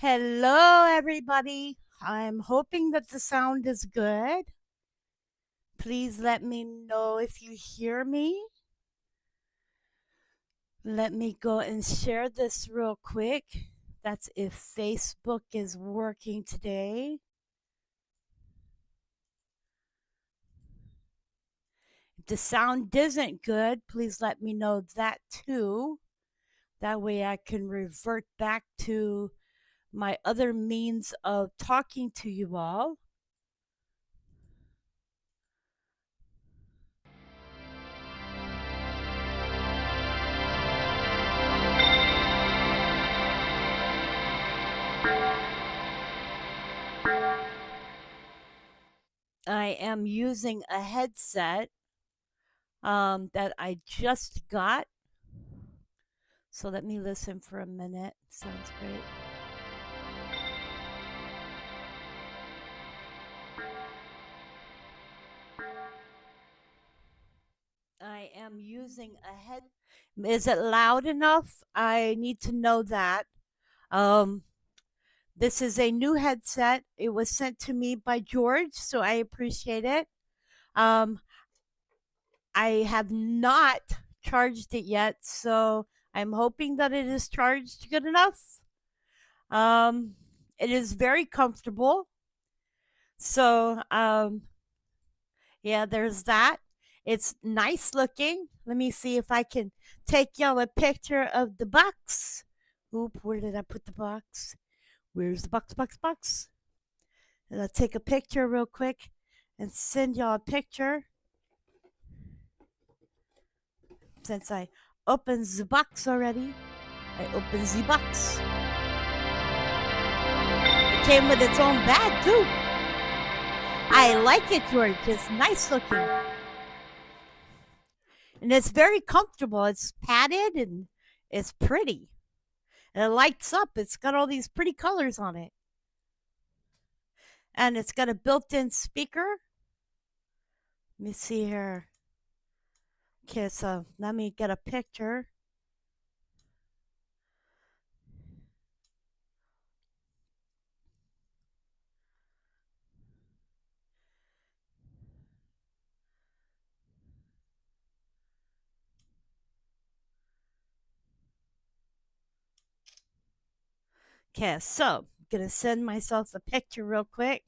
Hello, everybody. I'm hoping that the sound is good. Please let me know if you hear me. Let me go and share this real quick. That's if Facebook is working today. If the sound isn't good, please let me know that too. That way I can revert back to my other means of talking to you all. I am using a headset that I just got. So let me listen for a minute. Sounds great. I am using a head. Is it loud enough? I need to know that. Um, this is a new headset. It was sent to me by George, so I appreciate it. Um, I have not charged it yet, so I'm hoping that it is charged good enough. Um, it is very comfortable. So, yeah, there's that. It's nice looking. Let me see if I can take y'all a picture of the box. Oop, where did I put the box? Where's the box? And I'll take a picture real quick and send y'all a picture. Since I opened the box already, I opened the box. It came with its own bag, too. I like it, George. It's nice looking. And it's very comfortable. It's padded and it's pretty. And it lights up. It's got all these pretty colors on it. And it's got a built-in speaker. Let me see here. Okay, so let me get a picture. Okay, so I'm going to send myself a picture real quick.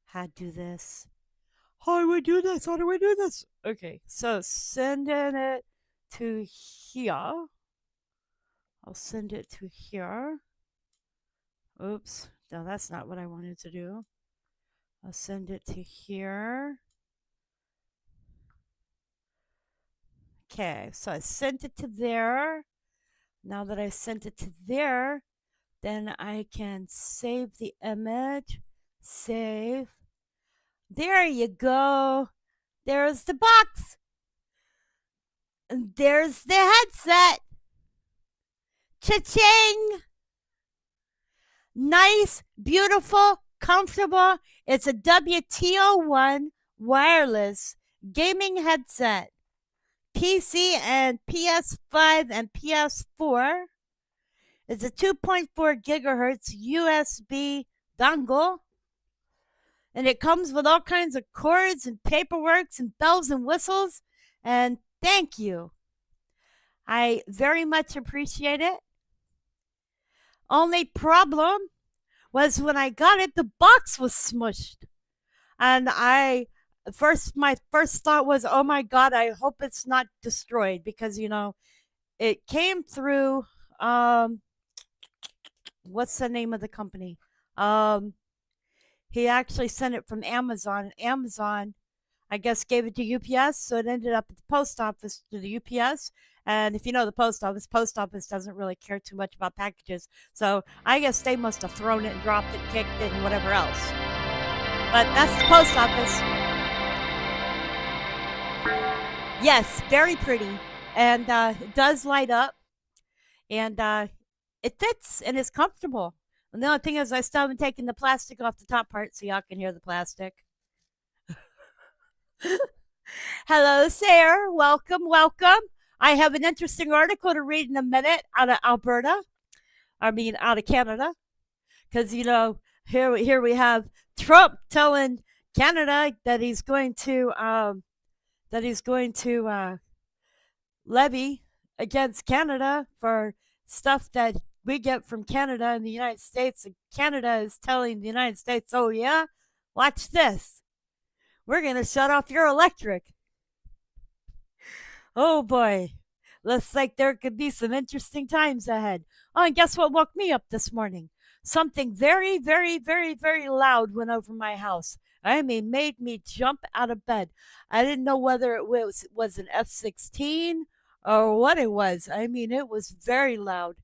How to do this? How do I do this? How do I do this? Okay, so sending it to here. I'll send it to here. Oops, no, that's not what I wanted to do. I'll send it to here. Okay, so I sent it to there. Now that I sent it to there, then I can save the image. Save. There you go. There's the box. And there's the headset. Cha-ching! Nice, beautiful, comfortable. It's a WTO1 wireless gaming headset. PC and PS5 and PS4. It's a 2.4 gigahertz USB dongle. And it comes with all kinds of cords and paperwork and bells and whistles. And thank you. I very much appreciate it. Only problem was when I got it, the box was smushed. And my first thought was, oh my God, I hope it's not destroyed because, it came through, what's the name of the company? He actually sent it from Amazon, and Amazon, I guess, gave it to UPS, so it ended up at the post office to the UPS. And if you know the post office doesn't really care too much about packages. So I guess they must have thrown it and dropped it, kicked it, and whatever else. But that's the post office. Yes, very pretty. And it does light up. And it fits and it's comfortable. And the only thing is, I still haven't taken the plastic off the top part so y'all can hear the plastic. Hello, Sarah. Welcome, welcome. I have an interesting article to read in a minute out of Alberta. I mean, out of Canada, because here we have Trump telling Canada that he's going to levy against Canada for stuff that we get from Canada and the United States. And Canada is telling the United States, oh, yeah, watch this. We're going to shut off your electric. Oh, boy. Looks like there could be some interesting times ahead. Oh, and guess what woke me up this morning? Something very, very, very, very loud went over my house. I mean, made me jump out of bed. I didn't know whether it was an F-16 or what it was. I mean, it was very loud.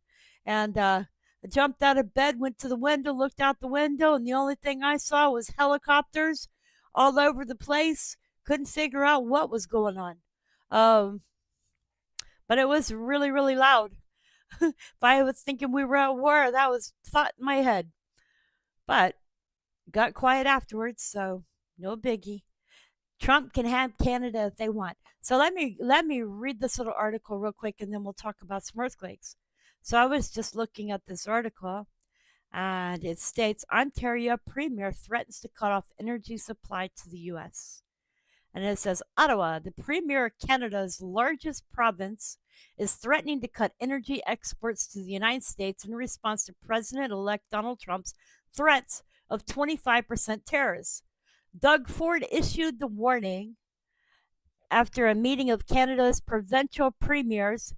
And I jumped out of bed, went to the window, looked out the window, and the only thing I saw was helicopters all over the place. Couldn't figure out what was going on. Um, but it was really, really loud. If I was thinking we were at war, that was thought in my head. But got quiet afterwards, so no biggie. Trump can have Canada if they want. So let me read this little article real quick, and then we'll talk about some earthquakes. So I was just looking at this article, and it states Ontario Premier threatens to cut off energy supply to the U.S. And it says Ottawa, the Premier of Canada's largest province, is threatening to cut energy exports to the United States in response to President-elect Donald Trump's threats of 25% tariffs. Doug Ford issued the warning after a meeting of Canada's provincial premiers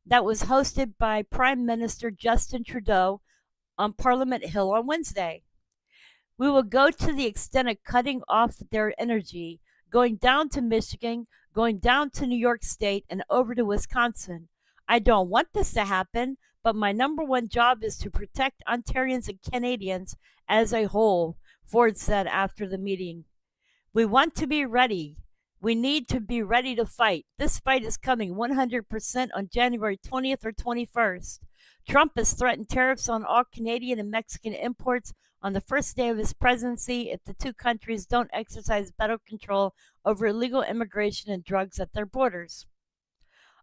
that was hosted by Prime Minister Justin Trudeau on Parliament Hill on Wednesday. We will go to the extent of cutting off their energy, going down to Michigan, going down to New York State, and over to Wisconsin. I don't want this to happen, but my number one job is to protect Ontarians and Canadians as a whole, Ford said after the meeting. We want to be ready. We need to be ready to fight. This fight is coming 100% on January 20th or 21st. Trump has threatened tariffs on all Canadian and Mexican imports on the first day of his presidency if the two countries don't exercise better control over illegal immigration and drugs at their borders.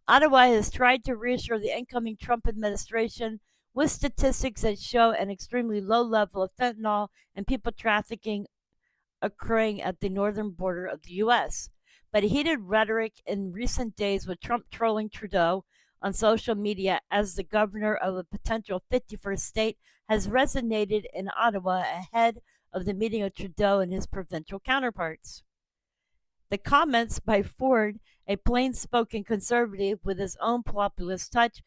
Ottawa has tried to reassure the incoming Trump administration with statistics that show an extremely low level of fentanyl and people trafficking occurring at the northern border of the U.S. But heated rhetoric in recent days with Trump trolling Trudeau on social media as the governor of a potential 51st state has resonated in Ottawa ahead of the meeting of Trudeau and his provincial counterparts. The comments by Ford, a plain-spoken conservative with his own populist touch,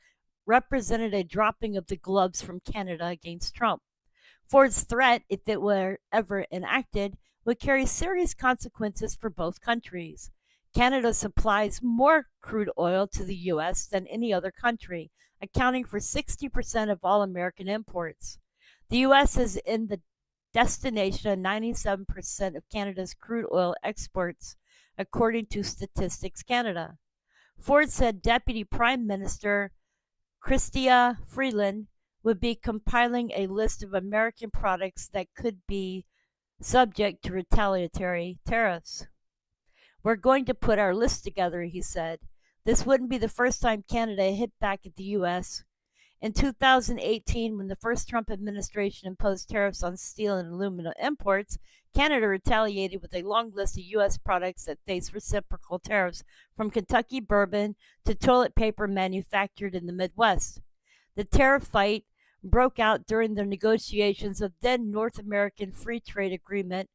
represented a dropping of the gloves from Canada against Trump. Ford's threat, if it were ever enacted, would carry serious consequences for both countries. Canada supplies more crude oil to the U.S. than any other country, accounting for 60% of all American imports. The U.S. is in the destination of 97% of Canada's crude oil exports, according to Statistics Canada. Ford said Deputy Prime Minister Chrystia Freeland would be compiling a list of American products that could be subject to retaliatory tariffs. We're going to put our list together, he said. This wouldn't be the first time Canada hit back at the U.S. In 2018, when the first Trump administration imposed tariffs on steel and aluminum imports, Canada retaliated with a long list of U.S. products that face reciprocal tariffs, from Kentucky bourbon to toilet paper manufactured in the Midwest. The tariff fight broke out during the negotiations of then North American Free Trade Agreement.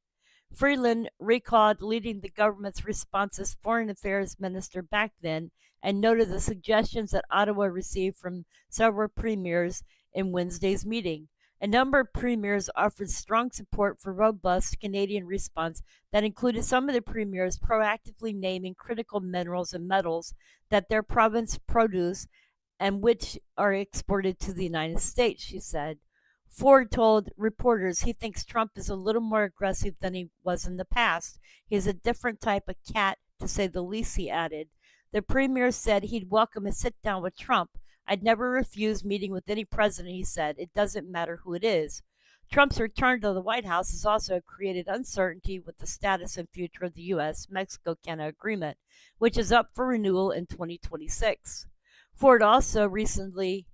Freeland recalled leading the government's response as Foreign Affairs Minister back then and noted the suggestions that Ottawa received from several premiers in Wednesday's meeting. A number of premiers offered strong support for robust Canadian response that included some of the premiers proactively naming critical minerals and metals that their province produce and which are exported to the United States, she said. Ford told reporters he thinks Trump is a little more aggressive than he was in the past. He is a different type of cat, to say the least, he added. The premier said he'd welcome a sit down with Trump. I'd never refuse meeting with any president, he said. It doesn't matter who it is. Trump's return to the White House has also created uncertainty with the status and future of the U.S. Mexico-Canada agreement, which is up for renewal in 2026. Ford also recently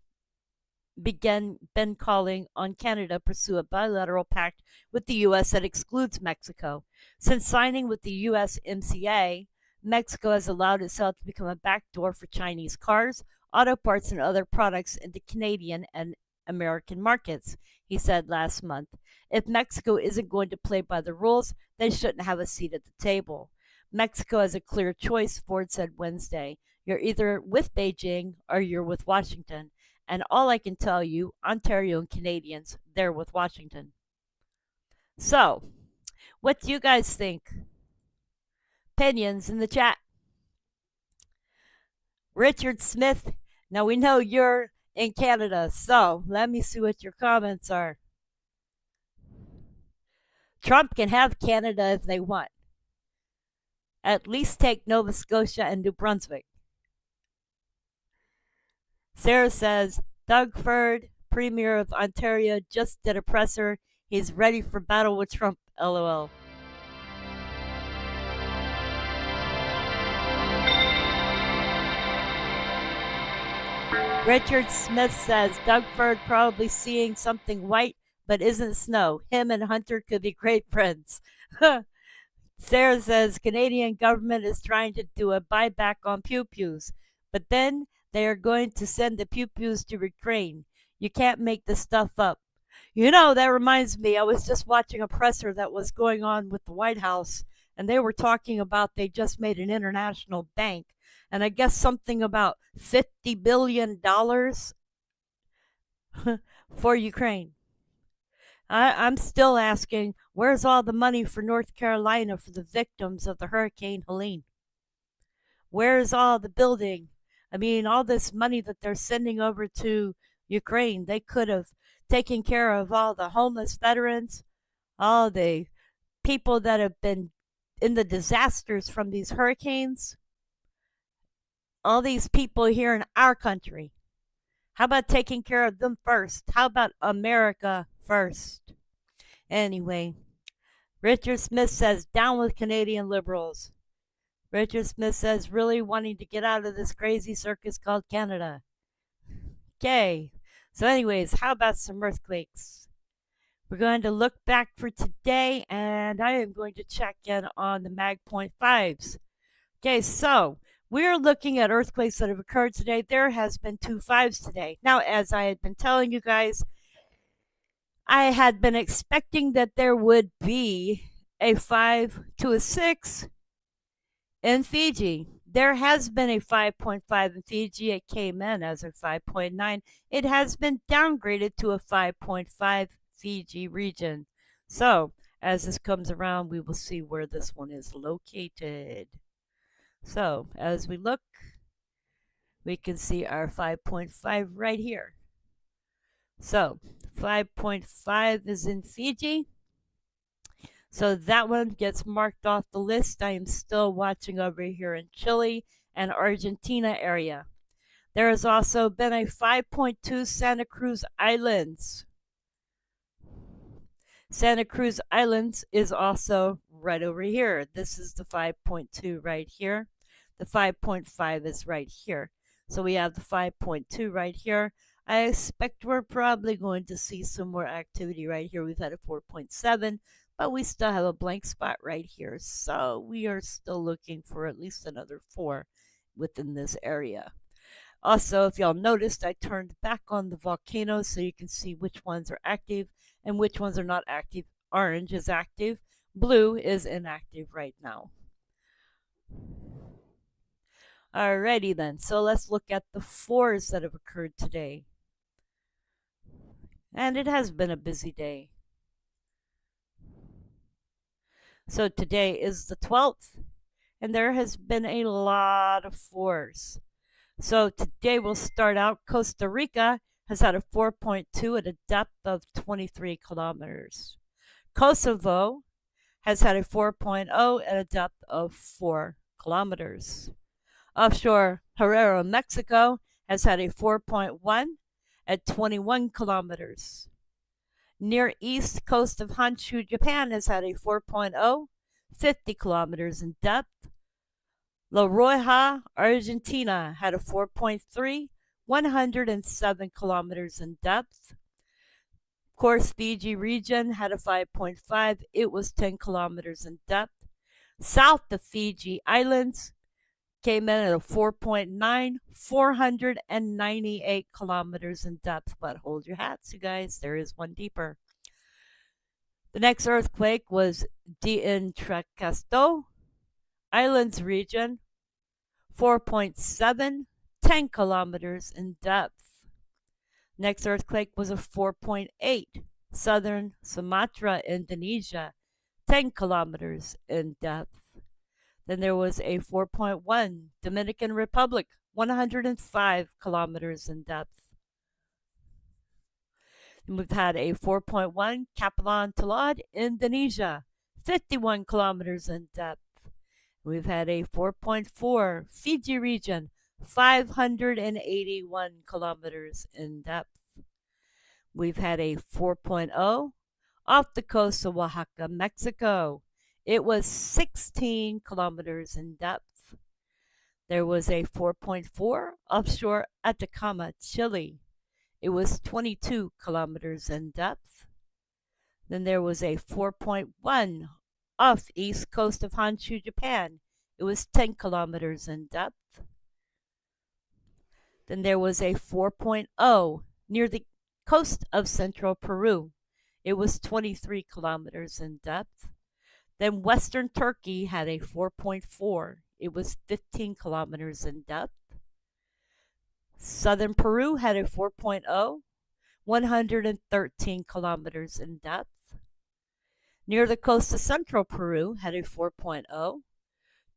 been calling on Canada to pursue a bilateral pact with the U.S. that excludes Mexico. Since signing with the USMCA, Mexico has allowed itself to become a backdoor for Chinese cars, auto parts, and other products into Canadian and American markets, he said last month. If Mexico isn't going to play by the rules, they shouldn't have a seat at the table. Mexico has a clear choice, Ford said Wednesday. You're either with Beijing or you're with Washington. And all I can tell you, Ontario and Canadians, they're with Washington. So, what do you guys think? Opinions in the chat. Richard Smith, now we know you're in Canada, so let me see what your comments are. Trump can have Canada if they want. At least take Nova Scotia and New Brunswick. Sarah says, Doug Ford, Premier of Ontario, just did a presser. He's ready for battle with Trump, LOL. Richard Smith says, Doug Ford probably seeing something white, but isn't snow. Him and Hunter could be great friends. Sarah says, Canadian government is trying to do a buyback on pew-pews, but then they are going to send the pew-pews to Ukraine. You can't make this stuff up. You know, that reminds me, I was just watching a presser that was going on with the White House, and they were talking about they just made an international bank, and I guess something about $50 billion for Ukraine. I'm still asking, where's all the money for North Carolina for the victims of the Hurricane Helene? Where's all the building? I mean, all this money that they're sending over to Ukraine, they could have taken care of all the homeless veterans, all the people that have been in the disasters from these hurricanes, all these people here in our country. How about taking care of them first? How about America first? Anyway, Richard Smith says, down with Canadian Liberals. Richard Smith says, really wanting to get out of this crazy circus called Canada. Okay, so anyways, how about some earthquakes? We're going to look back for today, and I am going to check in on the Mag Point 5s. Okay, so we're looking at earthquakes that have occurred today. There has been 2 5s today. Now, as I had been telling you guys, I had been expecting that there would be a 5 to a 6 in Fiji. There has been a 5.5 in Fiji. It came in as a 5.9. It has been downgraded to a 5.5 Fiji region. So, as this comes around, we will see where this one is located. So, as we look, we can see our 5.5 right here. So, 5.5 is in Fiji. So that one gets marked off the list. I am still watching over here in Chile and Argentina area. There has also been a 5.2 Santa Cruz Islands. Santa Cruz Islands is also right over here. This is the 5.2 right here. The 5.5 is right here. So we have the 5.2 right here. I expect we're probably going to see some more activity right here. We've had a 4.7, but we still have a blank spot right here. So we are still looking for at least another 4 within this area. Also, if y'all noticed, I turned back on the volcanoes so you can see which ones are active and which ones are not active. Orange is active. Blue is inactive right now. Alrighty then, so let's look at the 4s that have occurred today. And it has been a busy day. So today is the 12th, and there has been a lot of 4s. So today we'll start out. Costa Rica has had a 4.2 at a depth of 23 kilometers. Kosovo has had a 4.0 at a depth of 4 kilometers. Offshore Herrera, Mexico has had a 4.1 at 21 kilometers. Near east coast of Honshu, Japan has had a 4.0, 50 kilometers in depth. La Rioja, Argentina had a 4.3, 107 kilometers in depth. Of course, Fiji region had a 5.5, it was 10 kilometers in depth. South of Fiji Islands came in at a 4.9, 498 kilometers in depth. But hold your hats, you guys, there is one deeper. The next earthquake was D'Entrecasteaux Islands region, 4.7, 10 kilometers in depth. Next earthquake was a 4.8, southern Sumatra, Indonesia, 10 kilometers in depth. Then there was a 4.1, Dominican Republic, 105 kilometers in depth. And we've had a 4.1, Kepulauan Telad, Indonesia, 51 kilometers in depth. We've had a 4.4, Fiji region, 581 kilometers in depth. We've had a 4.0 off the coast of Oaxaca, Mexico. It was 16 kilometers in depth. There was a 4.4 offshore Atacama, Chile. It was 22 kilometers in depth. Then there was a 4.1 off east coast of Honshu, Japan. It was 10 kilometers in depth. Then there was a 4.0 near the coast of central Peru. It was 23 kilometers in depth. Then western Turkey had a 4.4. It was 15 kilometers in depth. Southern Peru had a 4.0, 113 kilometers in depth. Near the coast of central Peru had a 4.0,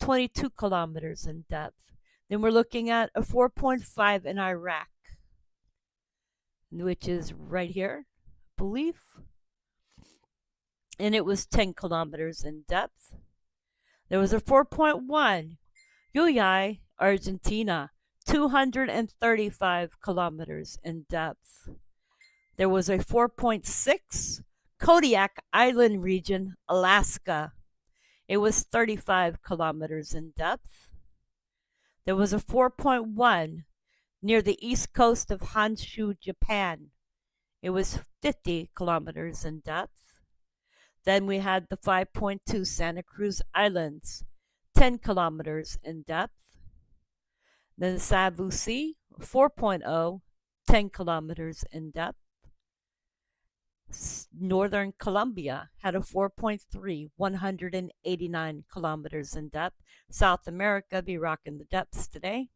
22 kilometers in depth. Then we're looking at a 4.5 in Iraq, which is right here, I believe. And it was 10 kilometers in depth. There was a 4.1, Jujuy, Argentina, 235 kilometers in depth. There was a 4.6, Kodiak Island region, Alaska. It was 35 kilometers in depth. There was a 4.1 near the east coast of Honshu, Japan. It was 50 kilometers in depth. Then we had the 5.2 Santa Cruz Islands, 10 kilometers in depth. Then the Savu Sea, 4.0, 10 kilometers in depth. Northern Colombia had a 4.3, 189 kilometers in depth. South America be rocking the depths today.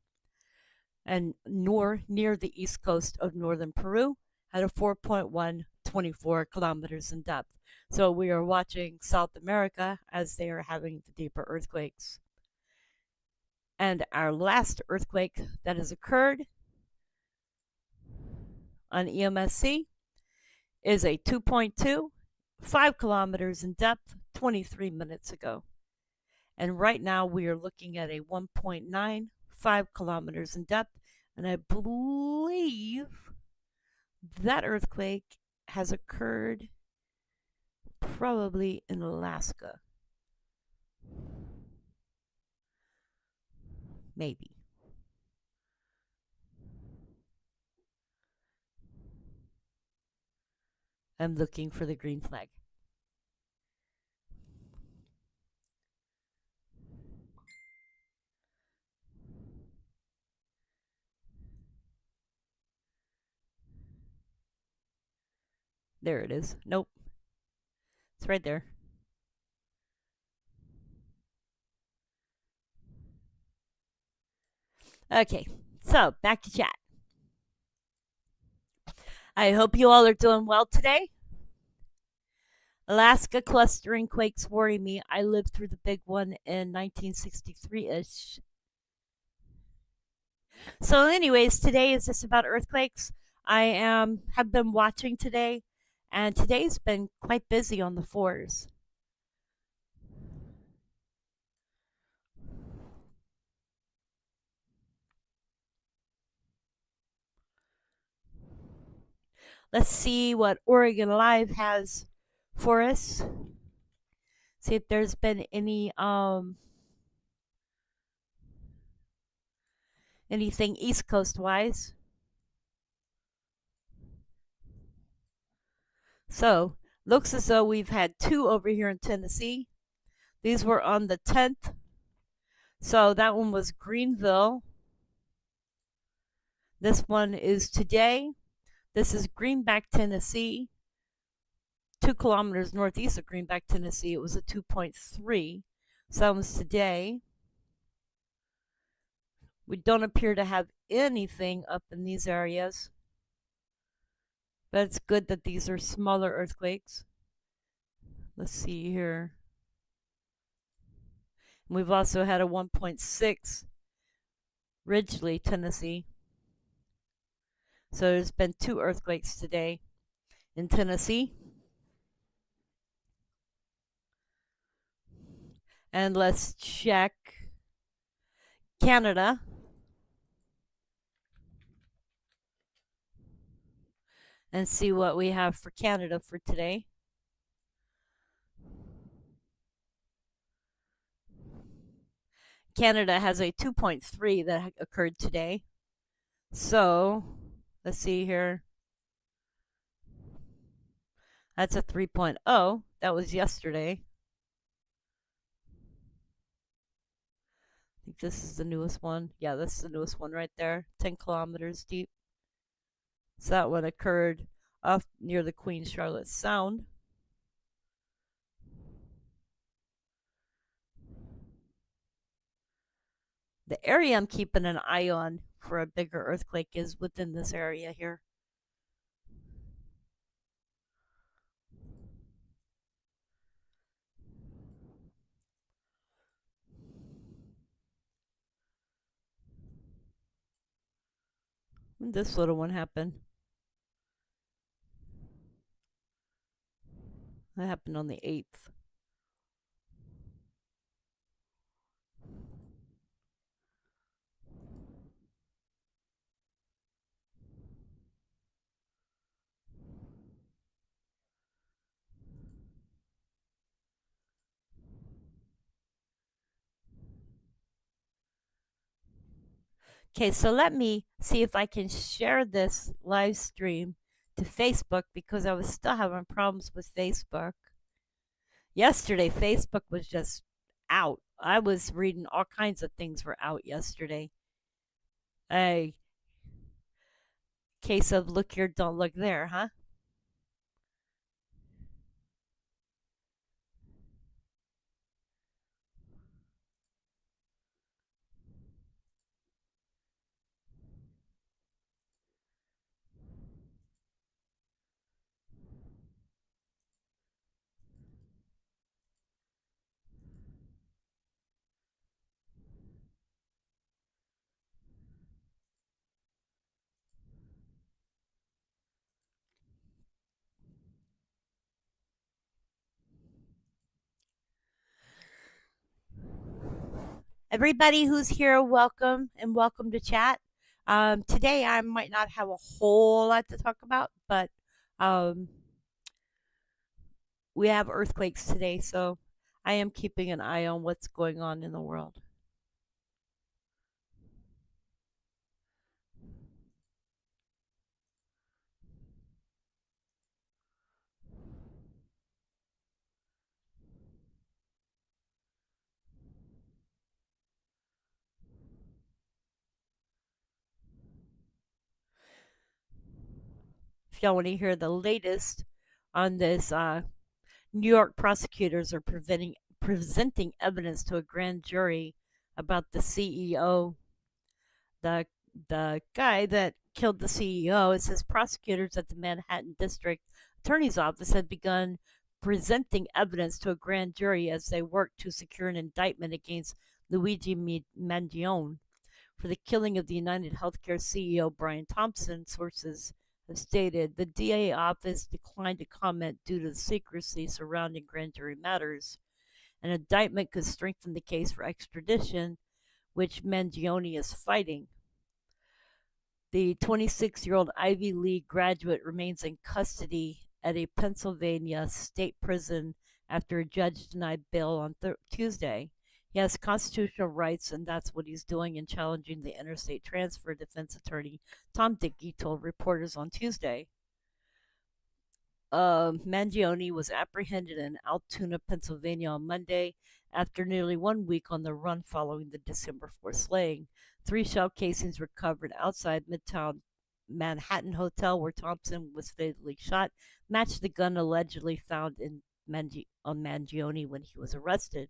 And near the east coast of northern Peru had a 4.1, 24 kilometers in depth. So we are watching South America as they are having the deeper earthquakes. And our last earthquake that has occurred on EMSC is a 2.2, 5 kilometers in depth, 23 minutes ago. And right now we are looking at a 1.9, 5 kilometers in depth. And I believe that earthquake has occurred probably in Alaska. Maybe. I'm looking for the green flag. There it is. Nope. It's right there. Okay, so back to chat. I hope you all are doing well today. Alaska clustering quakes worry me. I lived through the big one in 1963-ish. So, anyways, today is just about earthquakes. I have been watching today, and today's been quite busy on the fours. Let's see what Oregon Live has for us. See if there's been anything East Coast wise. So, looks as though we've had two over here in Tennessee. These were on the 10th. So, that one was Greenville. This one is today. This is Greenback, Tennessee. 2 kilometers northeast of Greenback, Tennessee. It was a 2.3. So, that was today. We don't appear to have anything up in these areas. But it's good that these are smaller earthquakes. Let's see here. We've also had a 1.6 Ridgely, Tennessee. So there's been 2 earthquakes today in Tennessee. And let's check Canada. And see what we have for Canada for today. Canada has a 2.3 that occurred today. So, let's see here. That's a 3.0. That was yesterday. I think this is the newest one. Yeah, this is the newest one right there. 10 kilometers deep. So that one occurred off near the Queen Charlotte Sound. The area I'm keeping an eye on for a bigger earthquake is within this area here. When did this little one happen? That happened on the 8th. Okay, so let me see if I can share this live stream to Facebook because I was still having problems with Facebook. Yesterday, Facebook was just out. I was reading all kinds of things were out yesterday. A case of look here, don't look there, huh? Everybody who's here, welcome and welcome to chat. Today I might not have a whole lot to talk about, but we have earthquakes today, so I am keeping an eye on what's going on in the world. If y'all want to hear the latest on this, New York prosecutors are presenting evidence to a grand jury about the CEO, the guy that killed the CEO. It says prosecutors at the Manhattan District Attorney's Office had begun presenting evidence to a grand jury as they worked to secure an indictment against Luigi Mangione for the killing of the United Healthcare CEO Brian Thompson. Sources have stated the DA office declined to comment due to the secrecy surrounding grand jury matters. An indictment could strengthen the case for extradition, which Mangione is fighting. The 26-year-old Ivy League graduate remains in custody at a Pennsylvania state prison after a judge denied bail on Tuesday. He has constitutional rights, and that's what he's doing in challenging the interstate transfer, defense attorney Tom Dickey told reporters on Tuesday. Mangione was apprehended in Altoona, Pennsylvania on Monday after nearly 1 week on the run following the December 4th slaying. 3 shell casings recovered outside Midtown Manhattan Hotel where Thompson was fatally shot matched the gun allegedly found on Mangione when he was arrested.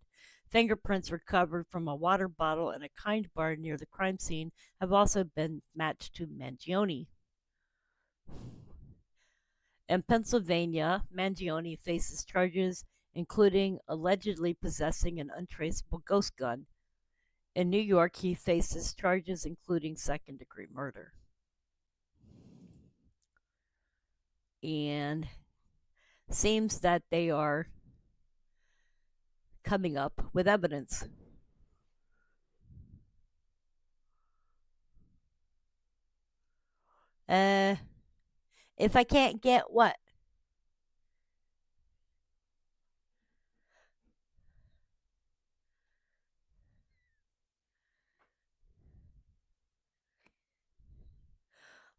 Fingerprints recovered from a water bottle and a Kind bar near the crime scene have also been matched to Mangione. In Pennsylvania, Mangione faces charges including allegedly possessing an untraceable ghost gun. In New York, he faces charges including second-degree murder. And seems that they are coming up with evidence. If I can't get what?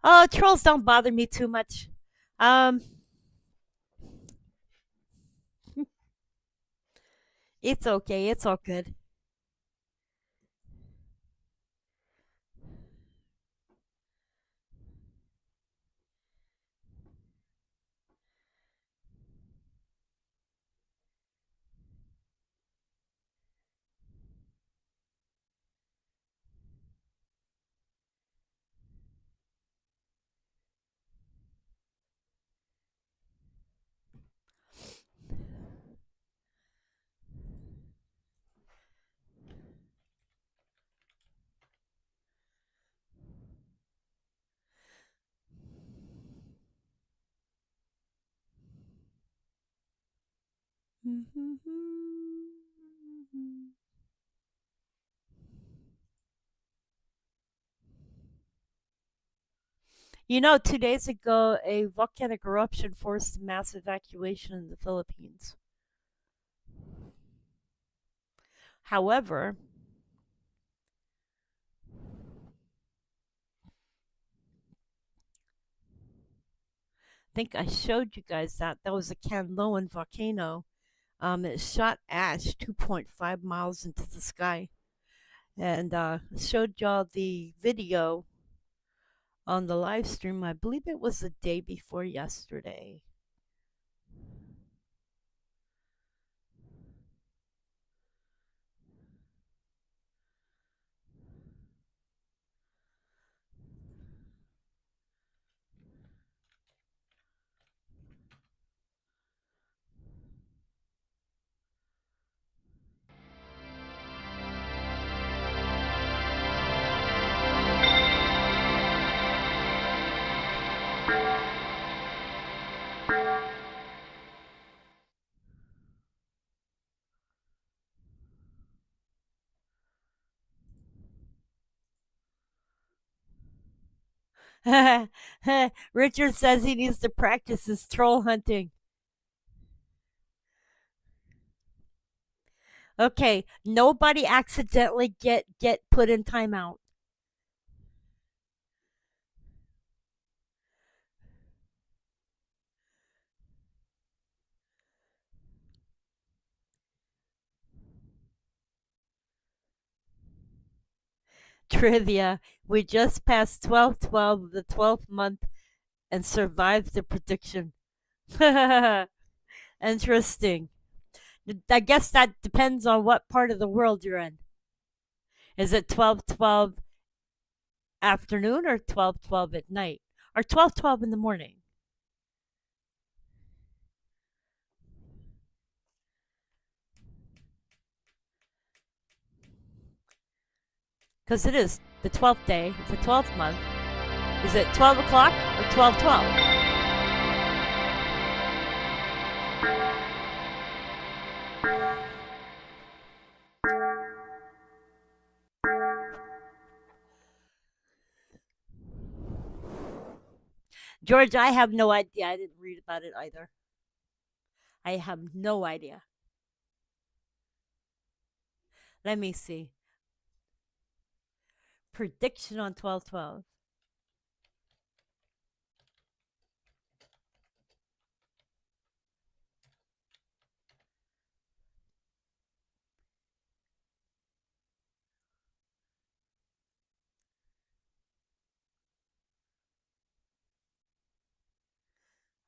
Oh, trolls don't bother me too much. It's okay. It's all good. You know, 2 days ago, a volcanic eruption forced a mass evacuation in the Philippines. However, I think I showed you guys that. That was a Canloan volcano. It shot ash 2.5 miles into the sky. And showed y'all the video on the live stream. I believe it was the day before yesterday. Richard says he needs to practice his troll hunting. Okay, nobody accidentally get put in timeout. Trivia. We just passed 12/12 of the 12th month and survived the prediction. Interesting. I guess that depends on what part of the world you're in. Is it 12/12 afternoon or 12/12 at night? Or 12/12 in the morning? Because it is the 12th day, it's the 12th month. Is it 12 o'clock or 12/12? George, I have no idea. I didn't read about it either. I have no idea. Let me see. Prediction on 12/12.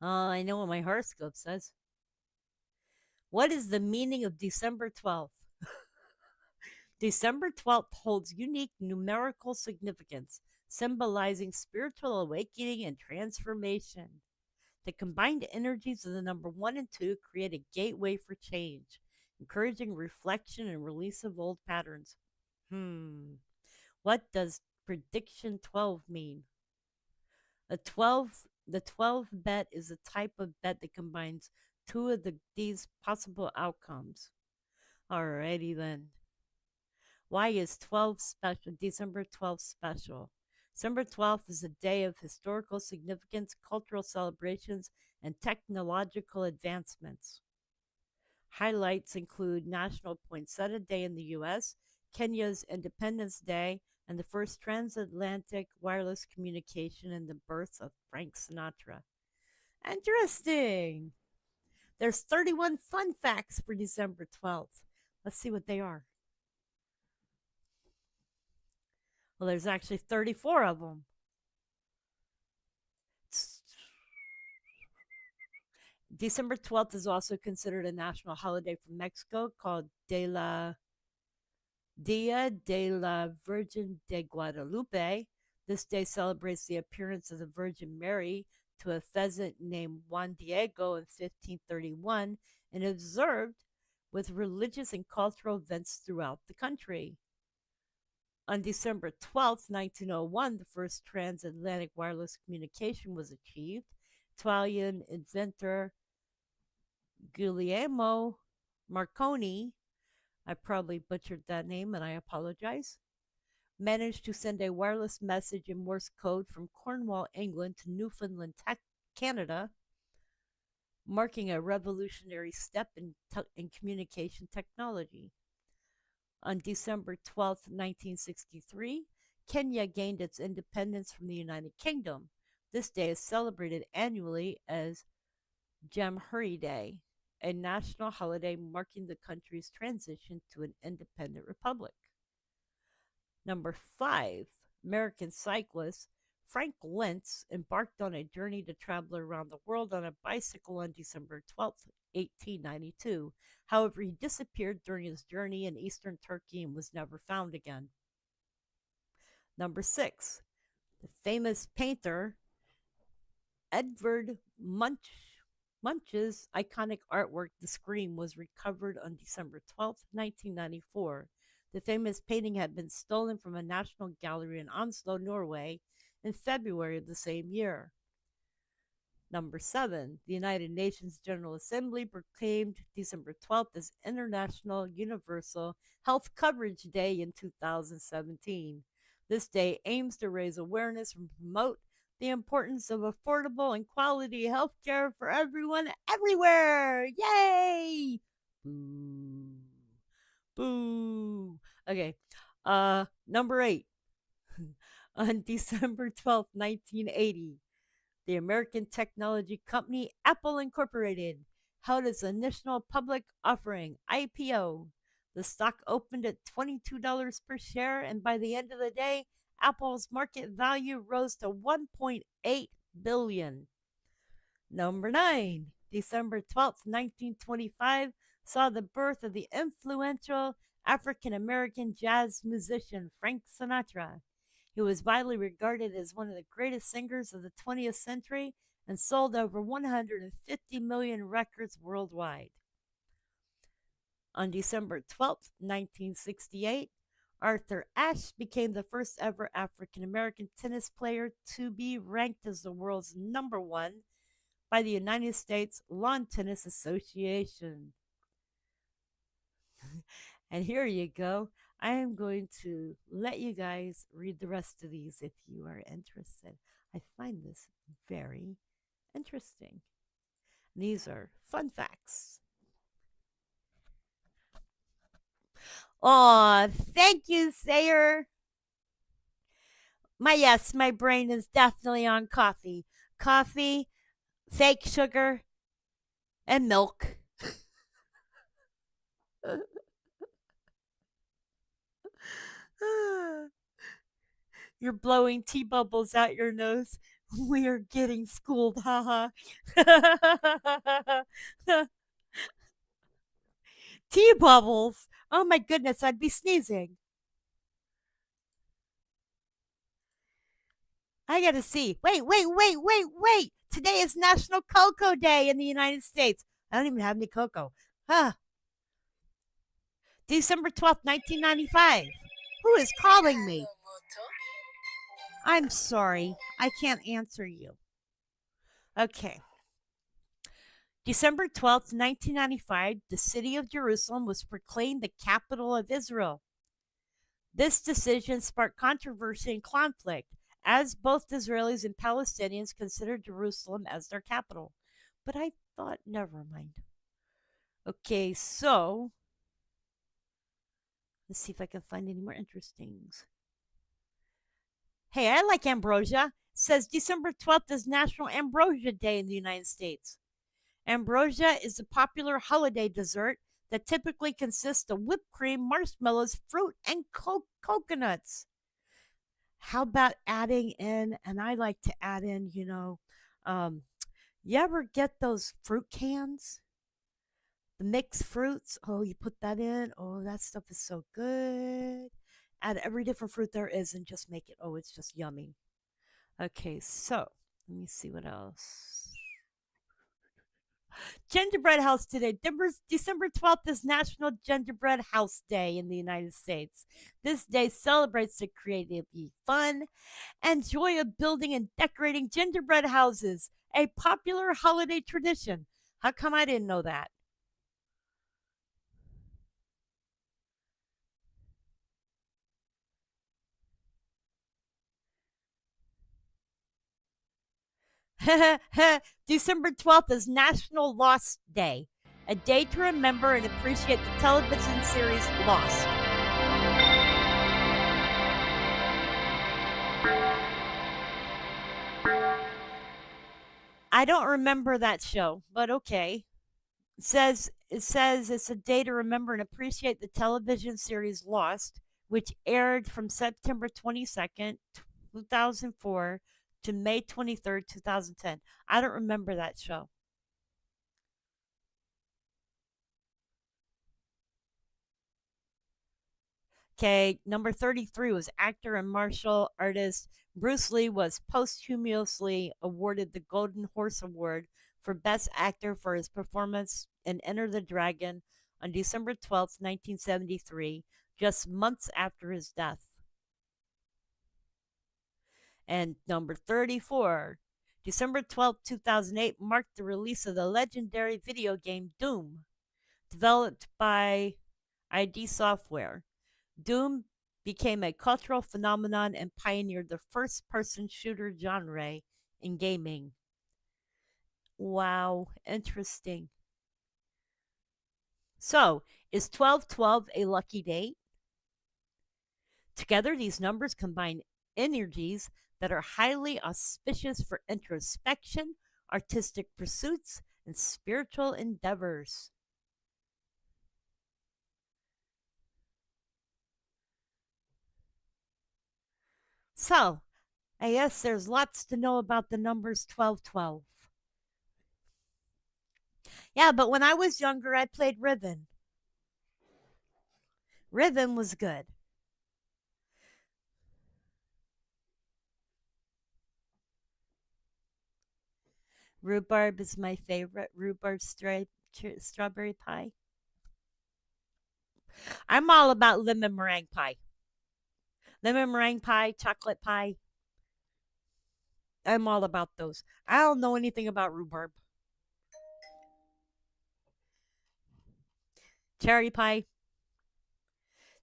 I know what my horoscope says. What is the meaning of December 12th? December 12th holds unique numerical significance, symbolizing spiritual awakening and transformation. The combined energies of the number 1 and 2 create a gateway for change, encouraging reflection and release of old patterns. Hmm. What does prediction 12 mean? The 12 bet is a type of bet that combines two of these possible outcomes. Alrighty then. Why is 12 special? December 12th special. December 12th is a day of historical significance, cultural celebrations, and technological advancements. Highlights include National Poinsettia Day in the U.S., Kenya's Independence Day, and the first transatlantic wireless communication and the birth of Frank Sinatra. Interesting. There's 31 fun facts for December 12th. Let's see what they are. Well, there's actually 34 of them. December 12th is also considered a national holiday from Mexico called Dia de la Virgen de Guadalupe. This day celebrates the appearance of the Virgin Mary to a pheasant named Juan Diego in 1531 and observed with religious and cultural events throughout the country. On December 12th, 1901, the first transatlantic wireless communication was achieved. Italian inventor Guglielmo Marconi, I probably butchered that name and I apologize, managed to send a wireless message in Morse code from Cornwall, England to Newfoundland, Canada, marking a revolutionary step in communication technology. On December 12th, 1963, Kenya gained its independence from the United Kingdom. This day is celebrated annually as Jamhuri Day, a national holiday marking the country's transition to an independent republic. Number 5, American cyclist Frank Lentz embarked on a journey to travel around the world on a bicycle on December 12th, 1892. However, he disappeared during his journey in eastern Turkey and was never found again. Number 6, the famous painter Edvard Munch's iconic artwork, The Scream, was recovered on December 12th, 1994. The famous painting had been stolen from a national gallery in Oslo, Norway, in February of the same year. Number 7, the United Nations General Assembly proclaimed December 12th as International Universal Health Coverage Day in 2017. This day aims to raise awareness and promote the importance of affordable and quality health care for everyone everywhere. Yay! Boo. Boo. Okay. Number 8. On December 12th, 1980, the American technology company Apple Incorporated held its initial public offering, IPO. The stock opened at $22 per share, and by the end of the day, Apple's market value rose to $1.8 billion. Number 9, December 12th, 1925, saw the birth of the influential African American jazz musician Frank Sinatra. He was widely regarded as one of the greatest singers of the 20th century and sold over 150 million records worldwide. On December 12th, 1968, Arthur Ashe became the first ever African American tennis player to be ranked as the world's number 1 by the United States Lawn Tennis Association. And here you go. I am going to let you guys read the rest of these if you are interested. I find this very interesting. These are fun facts. Oh, thank you, Sayer. My brain is definitely on coffee. Coffee, fake sugar, and milk. You're blowing tea bubbles out your nose. We are getting schooled, haha. Tea bubbles. Oh my goodness, I'd be sneezing. I gotta see. Wait. Today is National Cocoa Day in the United States. I don't even have any cocoa. Ah, December 12th, 1995. Who is calling me? I'm sorry. I can't answer you. Okay. December 12th, 1995, the city of Jerusalem was proclaimed the capital of Israel. This decision sparked controversy and conflict, as both Israelis and Palestinians considered Jerusalem as their capital. But I thought, never mind. Okay, so let's see if I can find any more interestings. Hey, I like ambrosia. It says December 12th is National Ambrosia Day in the United States. Ambrosia is a popular holiday dessert that typically consists of whipped cream, marshmallows, fruit, and coconuts. How about adding in, and I like to add in, um, you ever get those fruit cans? The mixed fruits. Oh, you put that in. Oh, that stuff is so good. Add every different fruit there is and just make it. Oh, it's just yummy. Okay, so let me see what else. Gingerbread House today. December 12th is National Gingerbread House Day in the United States. This day celebrates the creativity, fun, and joy of building and decorating gingerbread houses, a popular holiday tradition. How come I didn't know that? December 12th is National Lost Day, a day to remember and appreciate the television series Lost. I don't remember that show, but okay. It says it's a day to remember and appreciate the television series Lost, which aired from September 22nd, 2004 to May 23rd, 2010. I don't remember that show. Okay, number 33 was actor and martial artist Bruce Lee was posthumously awarded the Golden Horse Award for Best Actor for his performance in Enter the Dragon on December 12th, 1973, just months after his death. And number 34, December 12th, 2008, marked the release of the legendary video game Doom, developed by ID Software. Doom became a cultural phenomenon and pioneered the first person shooter genre in gaming. Wow, interesting. So, is 1212 a lucky date? Together, these numbers combine energies that are highly auspicious for introspection, artistic pursuits, and spiritual endeavors. So, I guess there's lots to know about the numbers 1212. Yeah, but when I was younger, I played Ribbon. Ribbon was good. Rhubarb is my favorite. Strawberry pie. I'm all about lemon meringue pie. Lemon meringue pie, chocolate pie. I'm all about those. I don't know anything about rhubarb. Cherry pie.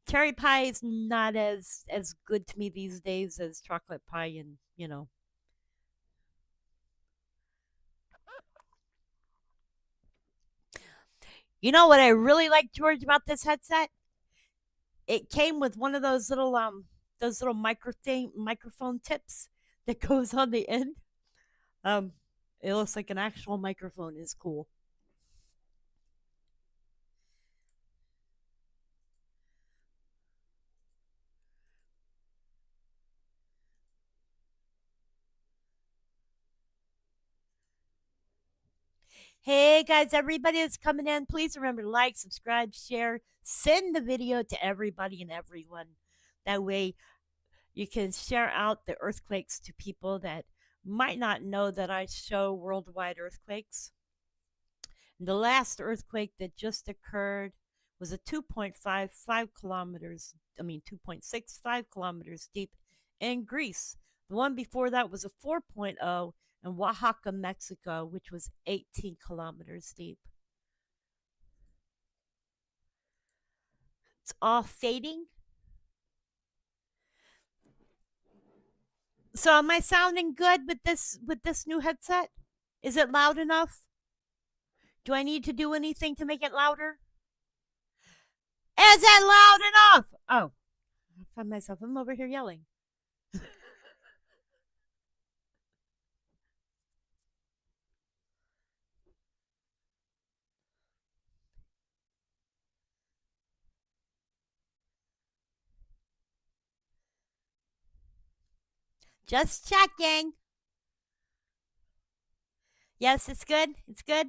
Cherry pie is not as good to me these days as chocolate pie and. You know what I really like, George, about this headset? It came with one of those little microphone tips that goes on the end. Um, it looks like an actual microphone. Is cool. Hey guys, everybody that's coming in, please remember to like, subscribe, share, send the video to everybody and everyone. That way you can share out the earthquakes to people that might not know that I show worldwide earthquakes. The last earthquake that just occurred was a 2.55 kilometers, 2.65 kilometers deep in Greece. The one before that was a 4.0 in Oaxaca, Mexico, which was 18 kilometers deep. It's all fading. So am I sounding good with this new headset? Is it loud enough? Do I need to do anything to make it louder? Is it loud enough? Oh, I find myself. I'm over here yelling. Just checking. Yes, it's good. It's good.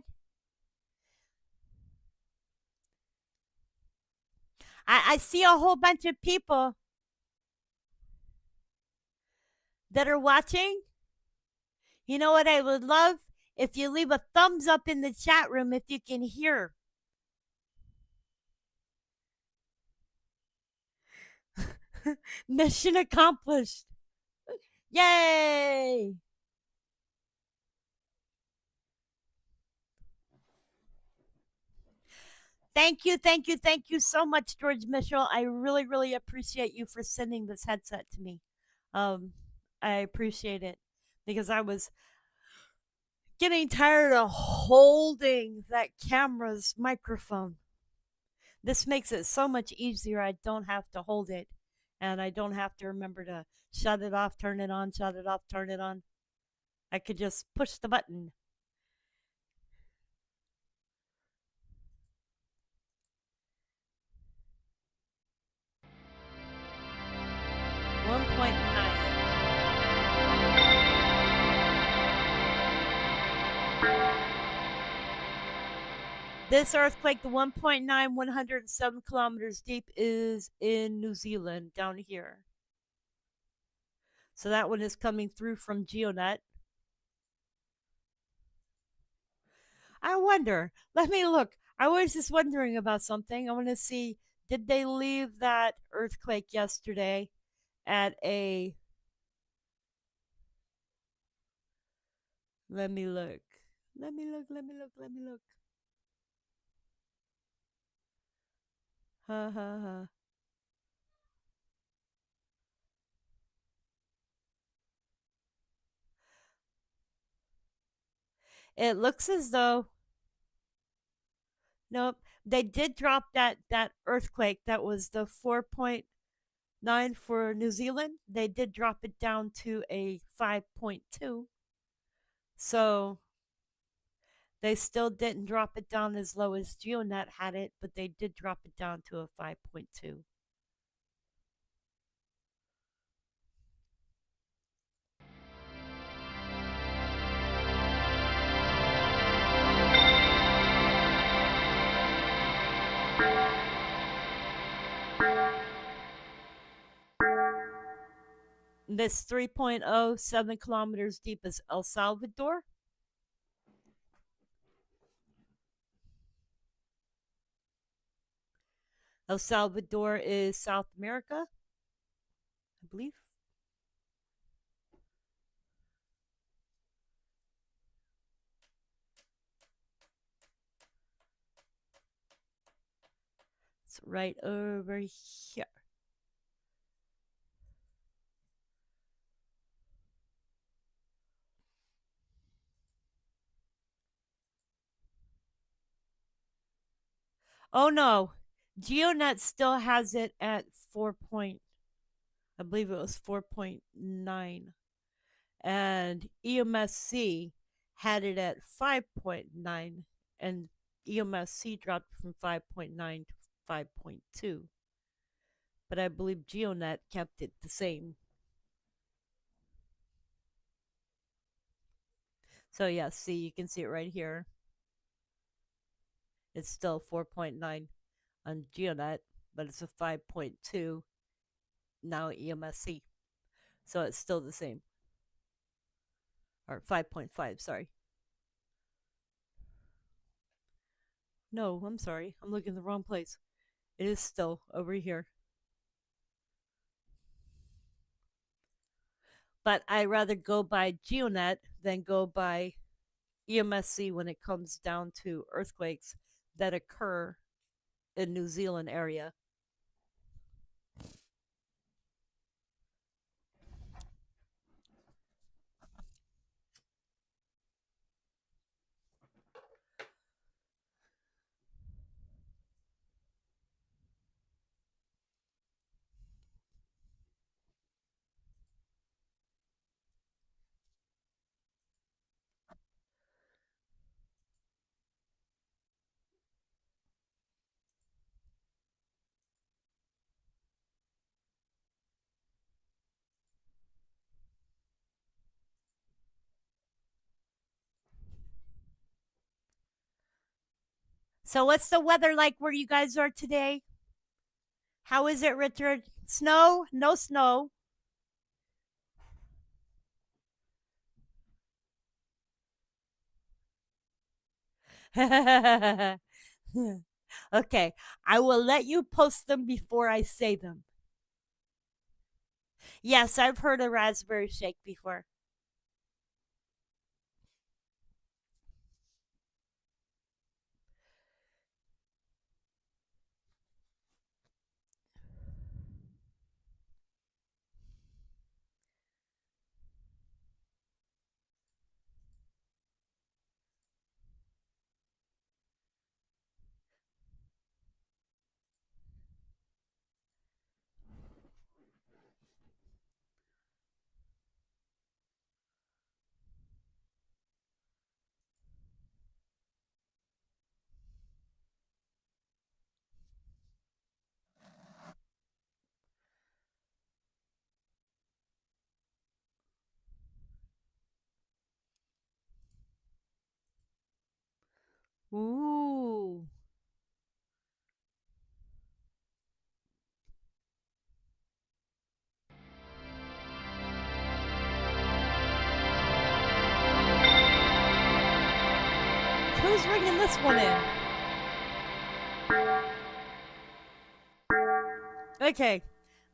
I see a whole bunch of people that are watching. You know what I would love? If you leave a thumbs up in the chat room if you can hear. Mission accomplished. Yay! Thank you, thank you, thank you so much, George Mitchell. I really, really appreciate you for sending this headset to me. Um, I appreciate it because I was getting tired of holding that camera's microphone. This makes it so much easier. I don't have to hold it and I don't have to remember to shut it off, turn it on, shut it off, turn it on. I could just push the button. 1.9. This earthquake, the 1.9, 107 kilometers deep, is in New Zealand down here. So that one is coming through from GeoNet. I wonder. Let me look. I was just wondering about something. I want to see, did they leave that earthquake yesterday at a. Let me look. Let me look. Let me look. Let me look. Ha ha ha. It looks as though. Nope. They did drop that earthquake that was the 4.9 for New Zealand. They did drop it down to a 5.2. So they still didn't drop it down as low as GeoNet had it, but they did drop it down to a 5.2. This 3.0, 7 kilometers deep is El Salvador. El Salvador is South America, I believe. It's right over here. Oh no, GeoNet still has it at 4 point. I believe it was 4.9, and EMSC had it at 5.9, and EMSC dropped from 5.9 to 5.2. But I believe GeoNet kept it the same. So yeah, see, you can see it right here. It's still 4.9 on GeoNet, but it's a 5.2 now EMSC. So it's still the same. Or 5.5, sorry. No, I'm sorry. I'm looking in the wrong place. It is still over here. But I rather go by GeoNet than go by EMSC when it comes down to earthquakes that occur in New Zealand area. So what's the weather like where you guys are today? How is it, Richard? Snow? No snow. Okay, I will let you post them before I say them. Yes, I've heard of raspberry shake before. Ooh. Who's ringing this one in? Okay,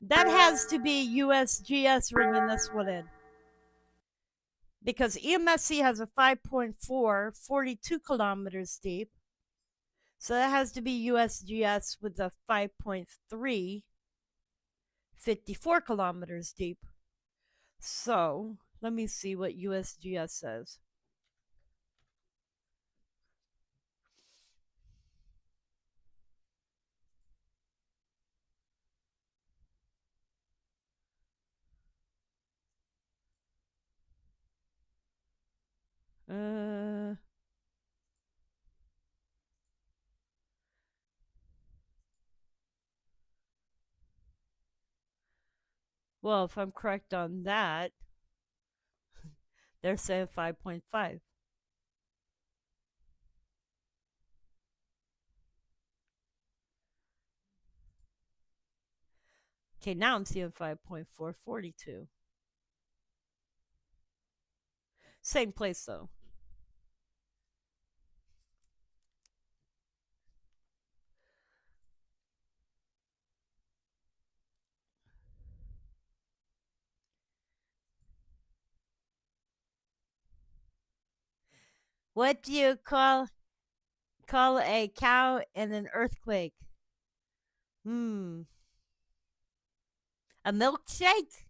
that has to be USGS ringing this one in. Because EMSC has a 5.4, 42 kilometers deep. So that has to be USGS with a 5.3, 54 kilometers deep. So let me see what USGS says. Uh, well, if I'm correct on that, they're saying 5.5. Okay, now I'm seeing 5.442. Same place though. What do you call a cow in an earthquake? Hmm. A milkshake?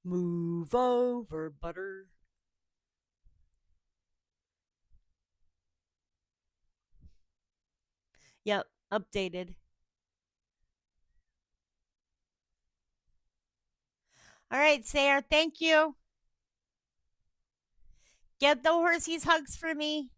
Move over, butter. Yep, updated. All right, Sarah, thank you. Get the horsies hugs for me.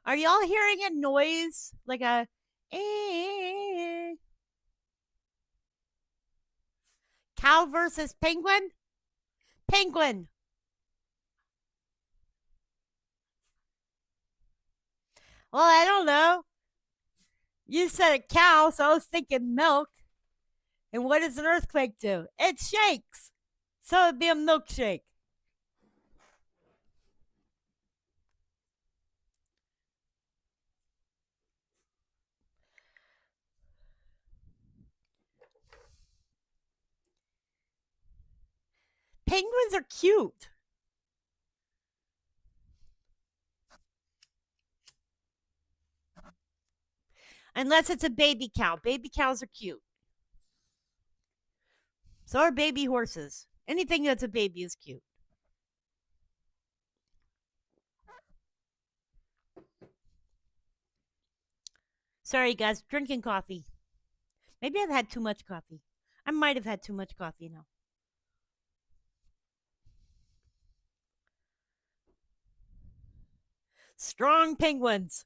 Are y'all hearing a noise like a eh, cow versus penguin? Penguin. Well, I don't know. You said a cow, so I was thinking milk. And what does an earthquake do? It shakes. So it'd be a milkshake. Penguins are cute. Unless it's a baby cow. Baby cows are cute. So are baby horses. Anything that's a baby is cute. Sorry, guys, drinking coffee. Maybe I've had too much coffee. I might have had too much coffee now. Strong penguins.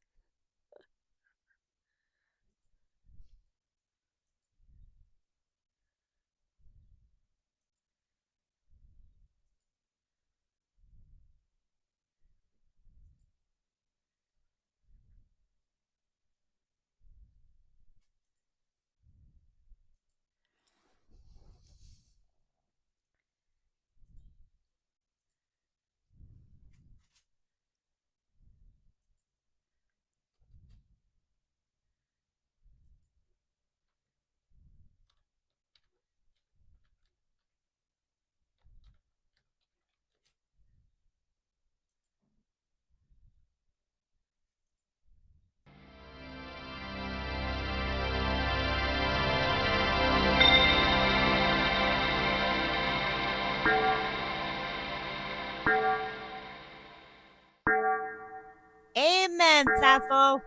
Amen, Sappho.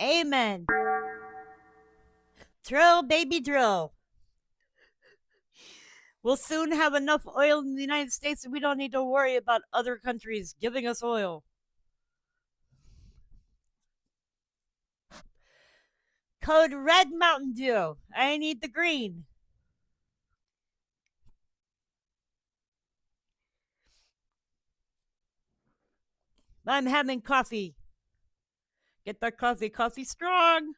Amen. Drill, baby, drill. We'll soon have enough oil in the United States that we don't need to worry about other countries giving us oil. Code red Mountain Dew. I need the green. I'm having coffee. Get that coffee. Coffee strong.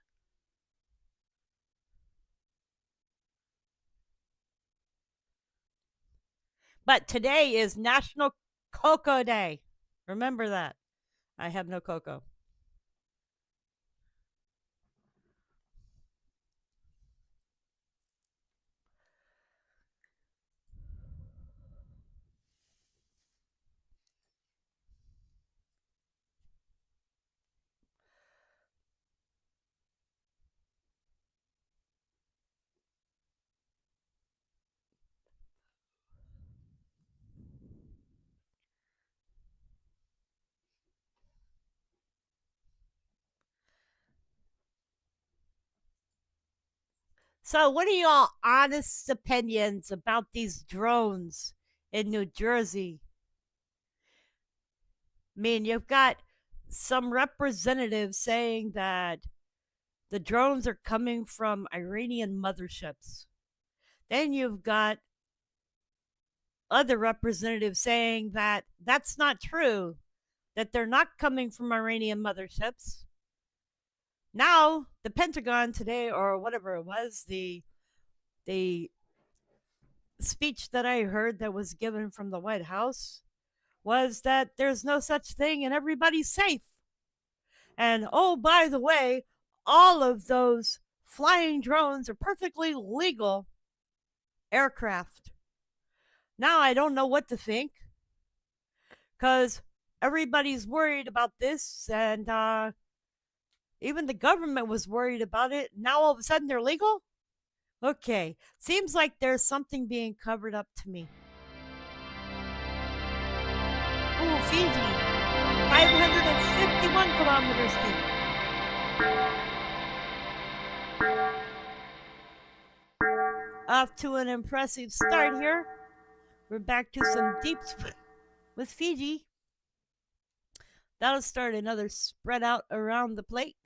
But today is National Cocoa Day. Remember that. I have no cocoa. So, what are y'all honest opinions about these drones in New Jersey? I mean, you've got some representatives saying that the drones are coming from Iranian motherships. Then you've got other representatives saying that that's not true, that they're not coming from Iranian motherships. Now, the Pentagon today, or whatever it was, the speech that I heard that was given from the White House was that there's no such thing and everybody's safe. And oh, by the way, all of those flying drones are perfectly legal aircraft. Now I don't know what to think because everybody's worried about this, and even the government was worried about it. Now all of a sudden they're legal? Okay, seems like there's something being covered up to me. Ooh, Fiji, 551 kilometers deep. Off to an impressive start here. We're back to some deeps with Fiji. That'll start another spread out around the plate.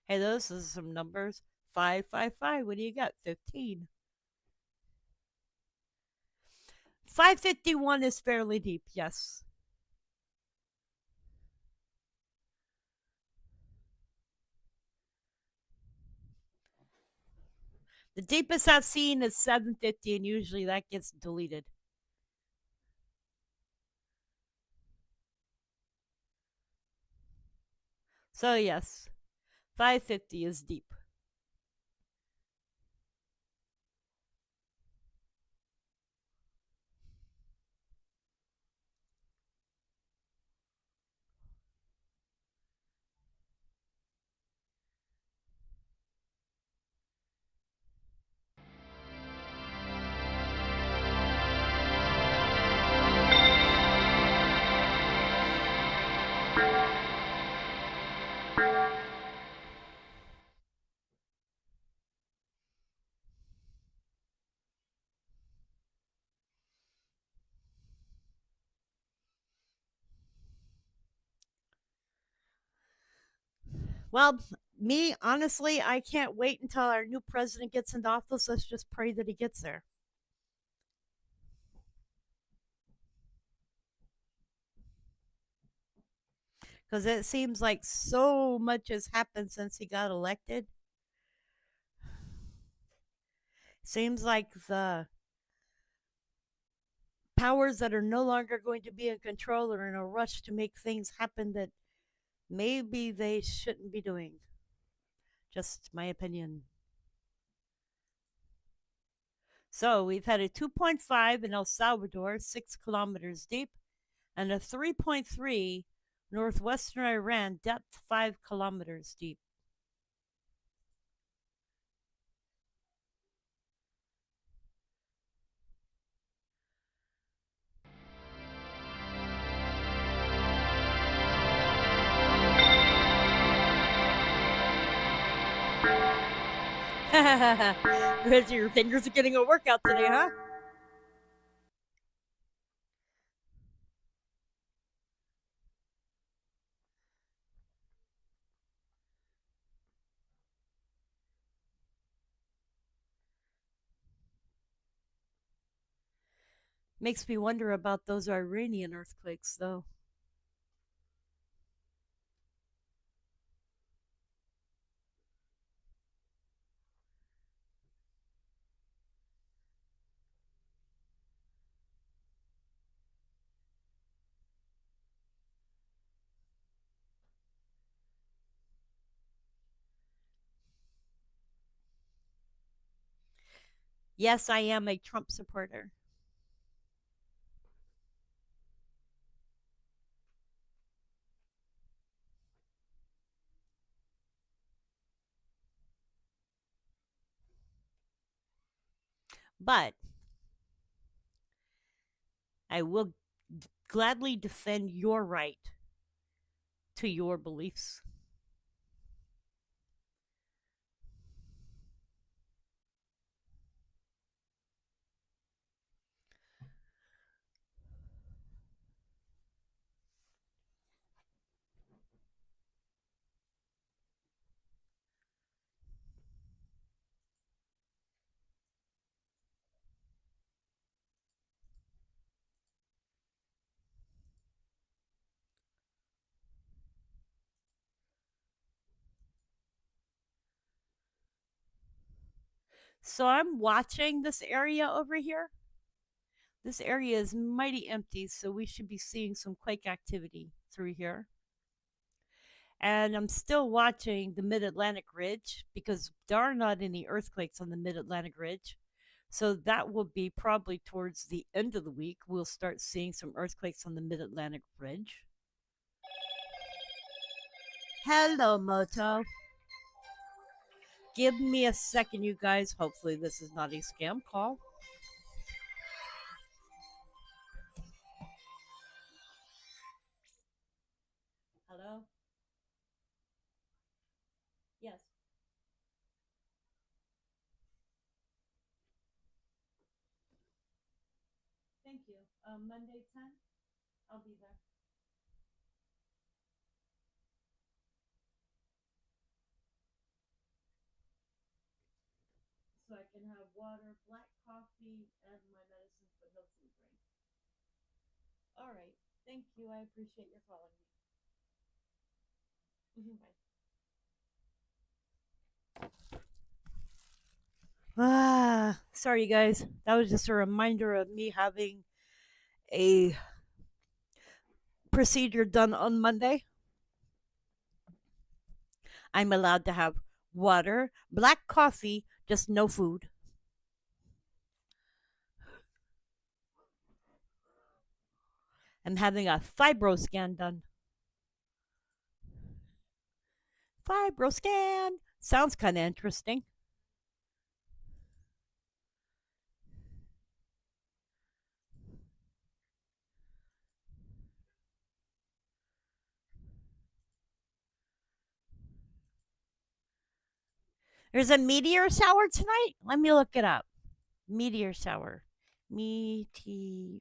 Hey, those are some numbers. 555. What do you got? 15. 551 is fairly deep, yes. The deepest I've seen is 750, and usually that gets deleted. So, yes, 550 is deep. Well, me, honestly, I can't wait until our new president gets into office. Let's just pray that he gets there. Because it seems like so much has happened since he got elected. Seems like the powers that are no longer going to be in control are in a rush to make things happen that maybe they shouldn't be doing. Just my opinion. So we've had a 2.5 in El Salvador, 6 kilometers deep, and a 3.3 northwestern Iran, depth 5 kilometers deep. Your fingers are getting a workout today, huh? Makes me wonder about those Iranian earthquakes, though. Yes, I am a Trump supporter. But I will gladly defend your right to your beliefs. So I'm watching this area over here. This area is mighty empty, so we should be seeing some quake activity through here. And I'm still watching the Mid Atlantic Ridge because there are not any earthquakes on the Mid Atlantic Ridge. So that will be probably towards the end of the week. We'll start seeing some earthquakes on the Mid Atlantic Ridge. Hello, Moto. Give me a second, you guys. Hopefully, this is not a scam call. Hello? Yes. Thank you. Monday 10? I'll be there. So I can have water, black coffee, and my medicines, but no food, right? All right. Thank you. I appreciate your calling me. Bye. Sorry, you guys. That was just a reminder of me having a procedure done on Monday. I'm allowed to have water, black coffee, just no food. I'm having a fibro scan done. Fibro scan sounds kind of interesting. There's a meteor shower tonight. Let me look it up. Meteor shower. Meteor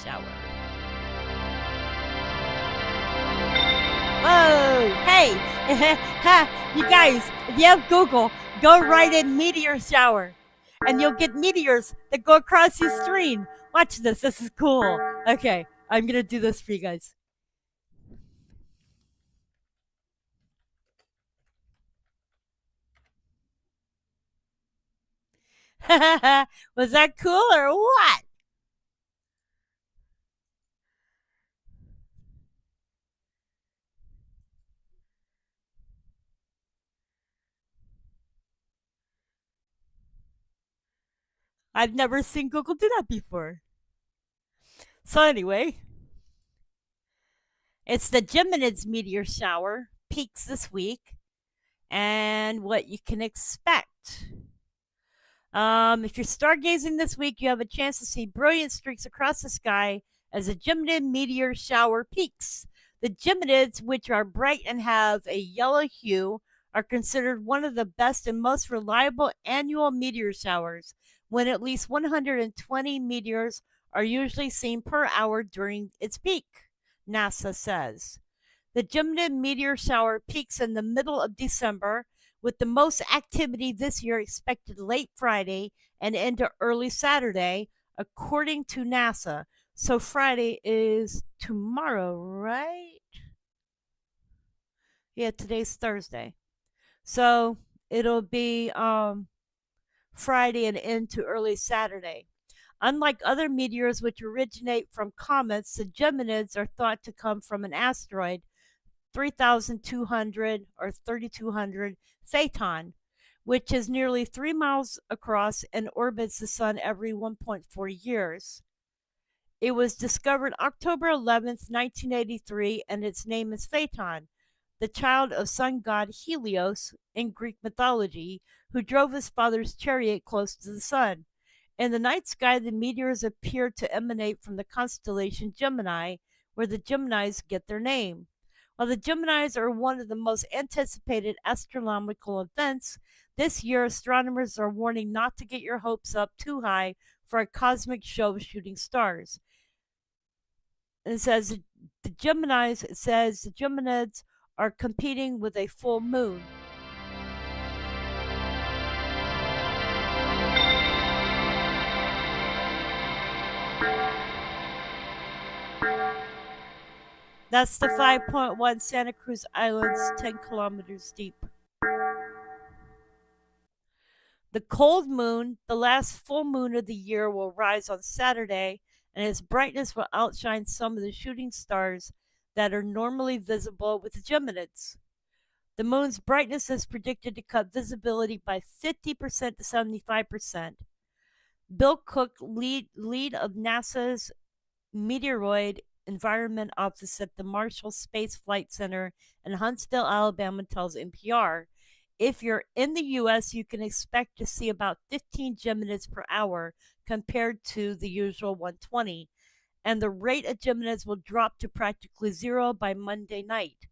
shower. Whoa! Hey! You guys, if you have Google, go write in meteor shower. And you'll get meteors that go across your screen. Watch this. This is cool. Okay, I'm going to do this for you guys. Was that cool or what? I've never seen Google do that before. So, anyway, it's the Geminids meteor shower, peaks this week, and what you can expect. If you're stargazing this week, you have a chance to see brilliant streaks across the sky as the Geminid meteor shower peaks. The Geminids, which are bright and have a yellow hue, are considered one of the best and most reliable annual meteor showers, when at least 120 meteors are usually seen per hour during its peak, NASA says. The Geminid meteor shower peaks in the middle of December, with the most activity this year expected late Friday and into early Saturday, according to NASA. So Friday is tomorrow, right? Yeah, today's Thursday. So it'll be Friday and into early Saturday. Unlike other meteors which originate from comets, the Geminids are thought to come from an asteroid 3,200 or 3,200 Phaeton, which is nearly 3 miles across and orbits the sun every 1.4 years. It was discovered October 11th, 1983, and its name is Phaeton, the child of sun god Helios in Greek mythology, who drove his father's chariot close to the sun. In the night sky, the meteors appear to emanate from the constellation Gemini, where the Geminis get their name. While the Geminis are one of the most anticipated astronomical events, this year astronomers are warning not to get your hopes up too high for a cosmic show of shooting stars. And it says the Geminids are competing with a full moon. That's the 5.1 Santa Cruz Islands, 10 kilometers deep. The cold moon, the last full moon of the year, will rise on Saturday, and its brightness will outshine some of the shooting stars that are normally visible with the Geminids. The moon's brightness is predicted to cut visibility by 50% to 75%. Bill Cook, lead of NASA's Meteoroid Environment Office at the Marshall Space Flight Center in Huntsville, Alabama, tells NPR, if you're in the U.S., you can expect to see about 15 Geminids per hour compared to the usual 120, and the rate of Geminids will drop to practically zero by Monday night.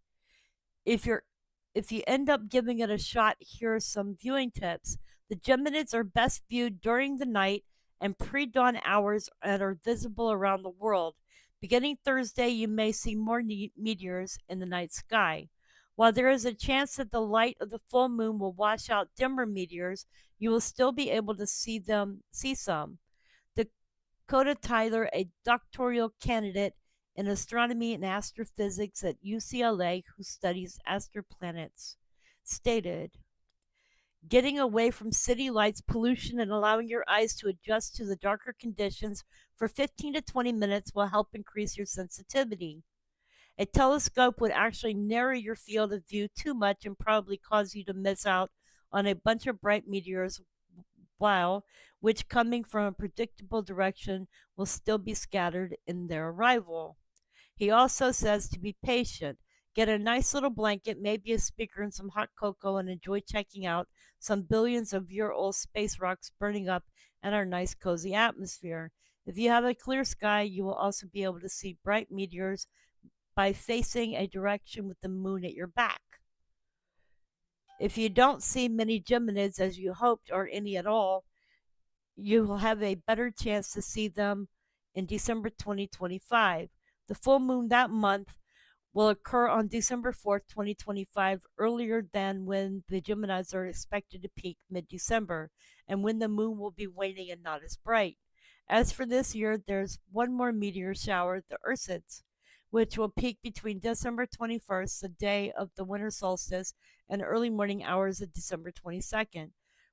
If you're if you end up giving it a shot, here are some viewing tips. The Geminids are best viewed during the night and pre-dawn hours and are visible around the world. Beginning Thursday, you may see more meteors in the night sky. While there is a chance that the light of the full moon will wash out dimmer meteors, you will still be able to see some. Dakota Tyler, a doctoral candidate in astronomy and astrophysics at UCLA who studies astroplanets, stated, getting away from city lights, pollution, and allowing your eyes to adjust to the darker conditions for 15 to 20 minutes will help increase your sensitivity. A telescope would actually narrow your field of view too much and probably cause you to miss out on a bunch of bright meteors, while which, coming from a predictable direction, will still be scattered in their arrival. He also says to be patient. Get a nice little blanket, maybe a speaker, and some hot cocoa, and enjoy checking out some billions of year old space rocks burning up in our nice, cozy atmosphere. If you have a clear sky, you will also be able to see bright meteors by facing a direction with the moon at your back. If you don't see many Geminids as you hoped, or any at all, you will have a better chance to see them in December 2025. The full moon that month will occur on December 4th, 2025, earlier than when the Geminis are expected to peak mid December, and when the moon will be waning and not as bright. As for this year, there's one more meteor shower, the Ursids, which will peak between December 21st, the day of the winter solstice, and early morning hours of December 22nd.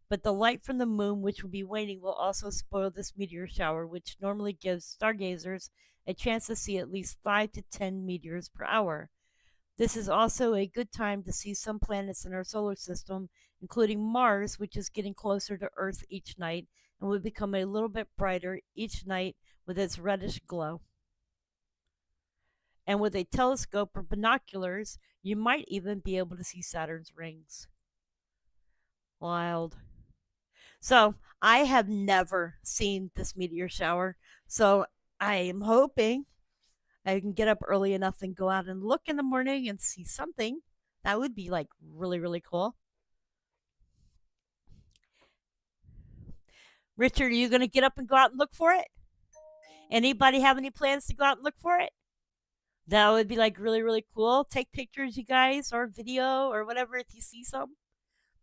But the light from the moon, which will be waning, will also spoil this meteor shower, which normally gives stargazers a chance to see at least 5 to 10 meteors per hour. This is also a good time to see some planets in our solar system, including Mars, which is getting closer to Earth each night and will become a little bit brighter each night with its reddish glow. And with a telescope or binoculars, you might even be able to see Saturn's rings. Wild. So I have never seen this meteor shower. So I am hoping I can get up early enough and go out and look in the morning and see something. That would be like really, really cool. Richard, are you going to get up and go out and look for it? Anybody have any plans to go out and look for it? That would be like really, really cool. Take pictures, you guys, or video or whatever if you see some.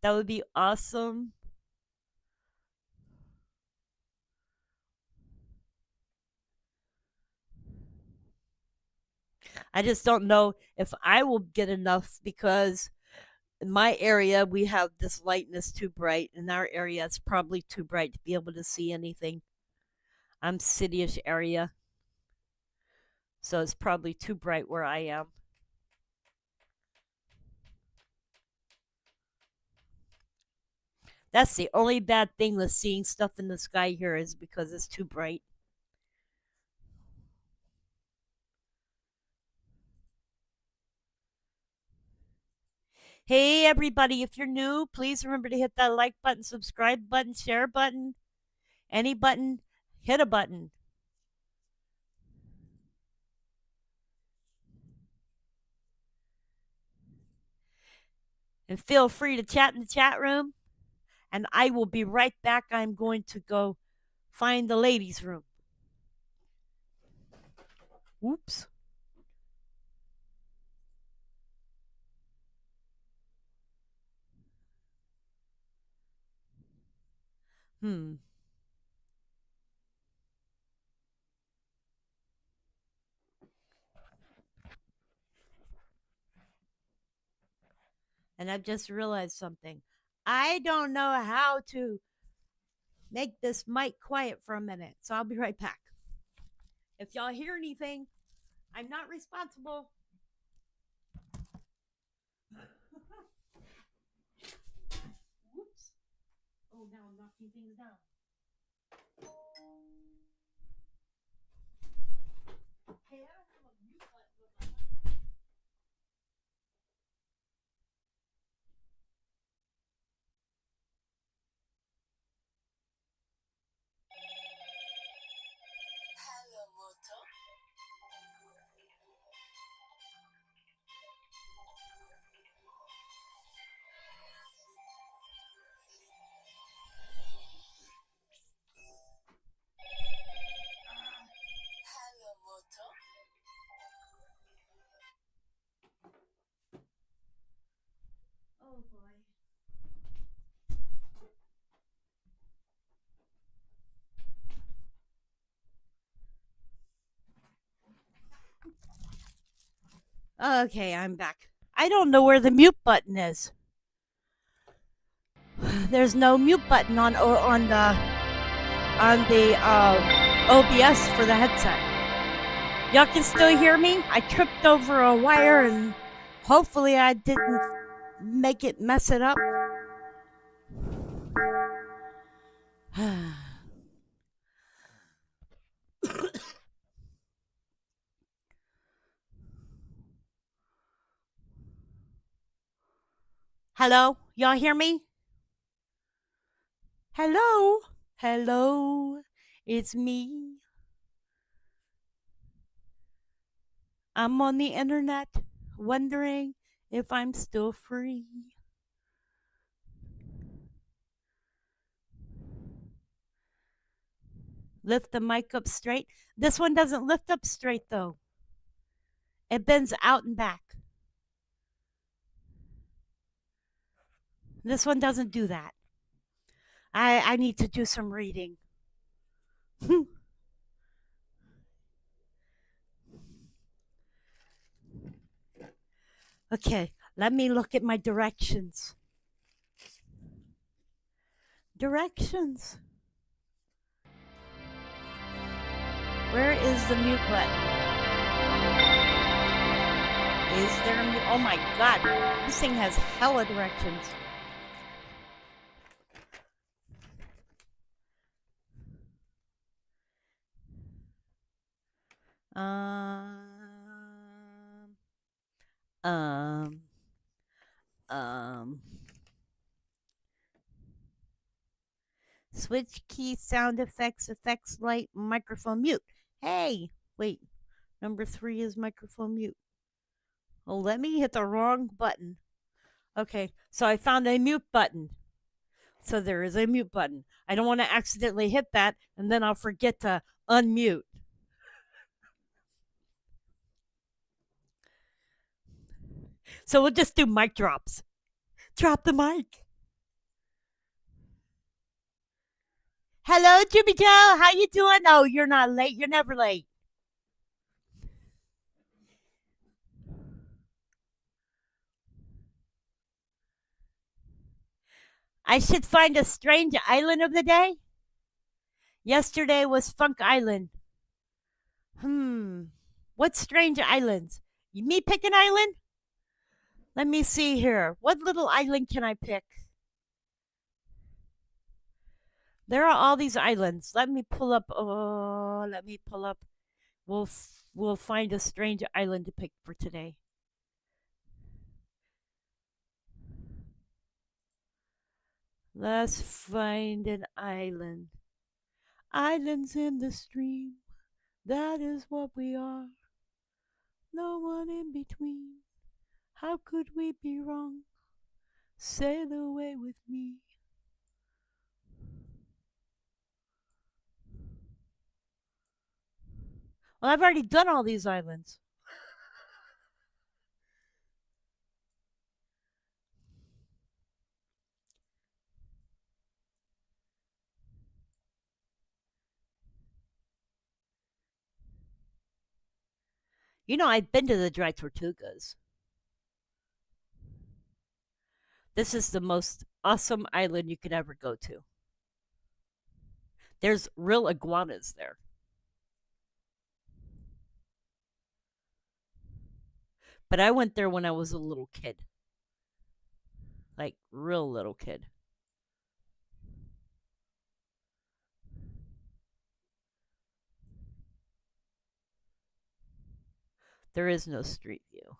That would be awesome. I just don't know if I will get enough because in my area we have this lightness too bright. In our area, it's probably too bright to be able to see anything. I'm cityish area, so it's probably too bright where I am. That's the only bad thing with seeing stuff in the sky here is because it's too bright. Hey, everybody, if you're new, please remember to hit that like button, subscribe button, share button, any button, hit a button. And feel free to chat in the chat room. And I will be right back. I'm going to go find the ladies' room. Oops. Hmm. And I've just realized something. I don't know how to make this mic quiet for a minute. So I'll be right back. If y'all hear anything, I'm not responsible. Whoops. Oh, now I'm knocking things down. Hey, I don't have a mute button with my mic. Oh boy. Okay, I'm back. I don't know where the mute button is. There's no mute button on the OBS for the headset. Y'all can still hear me? I tripped over a wire and hopefully I didn't make it mess it up. Hello? Y'all hear me? Hello? Hello? It's me. I'm on the internet wondering if I'm still free. Lift the mic up straight. This one doesn't lift up straight though. It bends out and back. This one doesn't do that. I need to do some reading. Okay, let me look at my directions. Directions. Where is the mute button? Is there a mute? Oh my god, this thing has hella directions. Switch key, sound effects, effects light, microphone mute. Hey, wait, number 3 is microphone mute. Oh, let me hit the wrong button. Okay, so I found a mute button. So there is a mute button. I don't want to accidentally hit that and then I'll forget to unmute. So we'll just do mic drops. Drop the mic. Hello, Jimmy Joe. How you doing? Oh, you're not late. You're never late. I should find a strange island of the day. Yesterday was Funk Island. What strange islands? Me pick an island? Let me see here. What little island can I pick? There are all these islands. Let me pull up. Oh, let me pull up. We'll find a strange island to pick for today. Let's find an island. Islands in the stream. That is what we are. No one in between. How could we be wrong? Sail away with me. Well, I've already done all these islands. You know, I've been to the Dry Tortugas. This is the most awesome island you could ever go to. There's real iguanas there. But I went there when I was a little kid. Like, real little kid. There is no street view.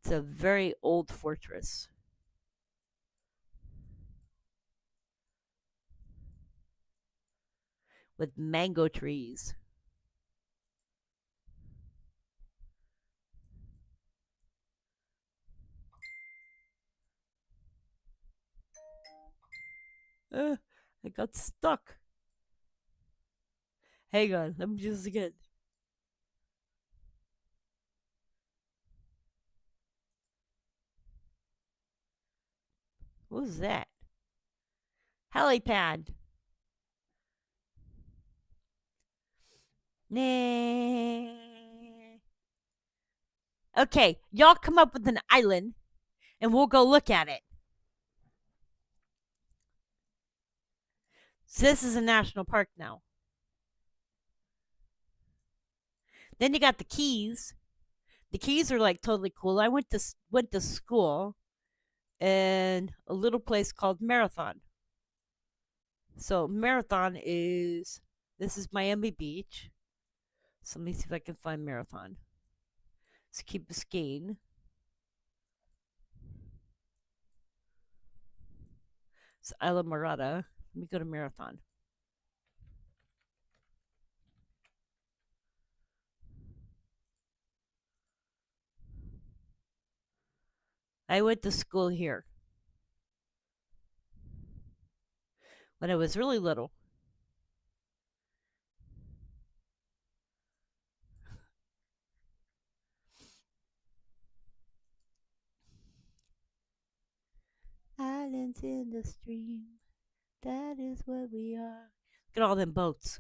It's a very old fortress with mango trees. I got stuck. Hang on, let me do this again. What was that? Helipad. Nah. Okay, y'all come up with an island and we'll go look at it. So this is a national park now. Then you got the Keys. The Keys are like totally cool. I went to school in a little place called Marathon. So Marathon is this is Miami Beach. So let me see if I can find Marathon. It's Key Biscayne. It's Isla Morada. Let me go to Marathon. I went to school here when I was really little. Islands in the stream, that is what we are. Look at all them boats.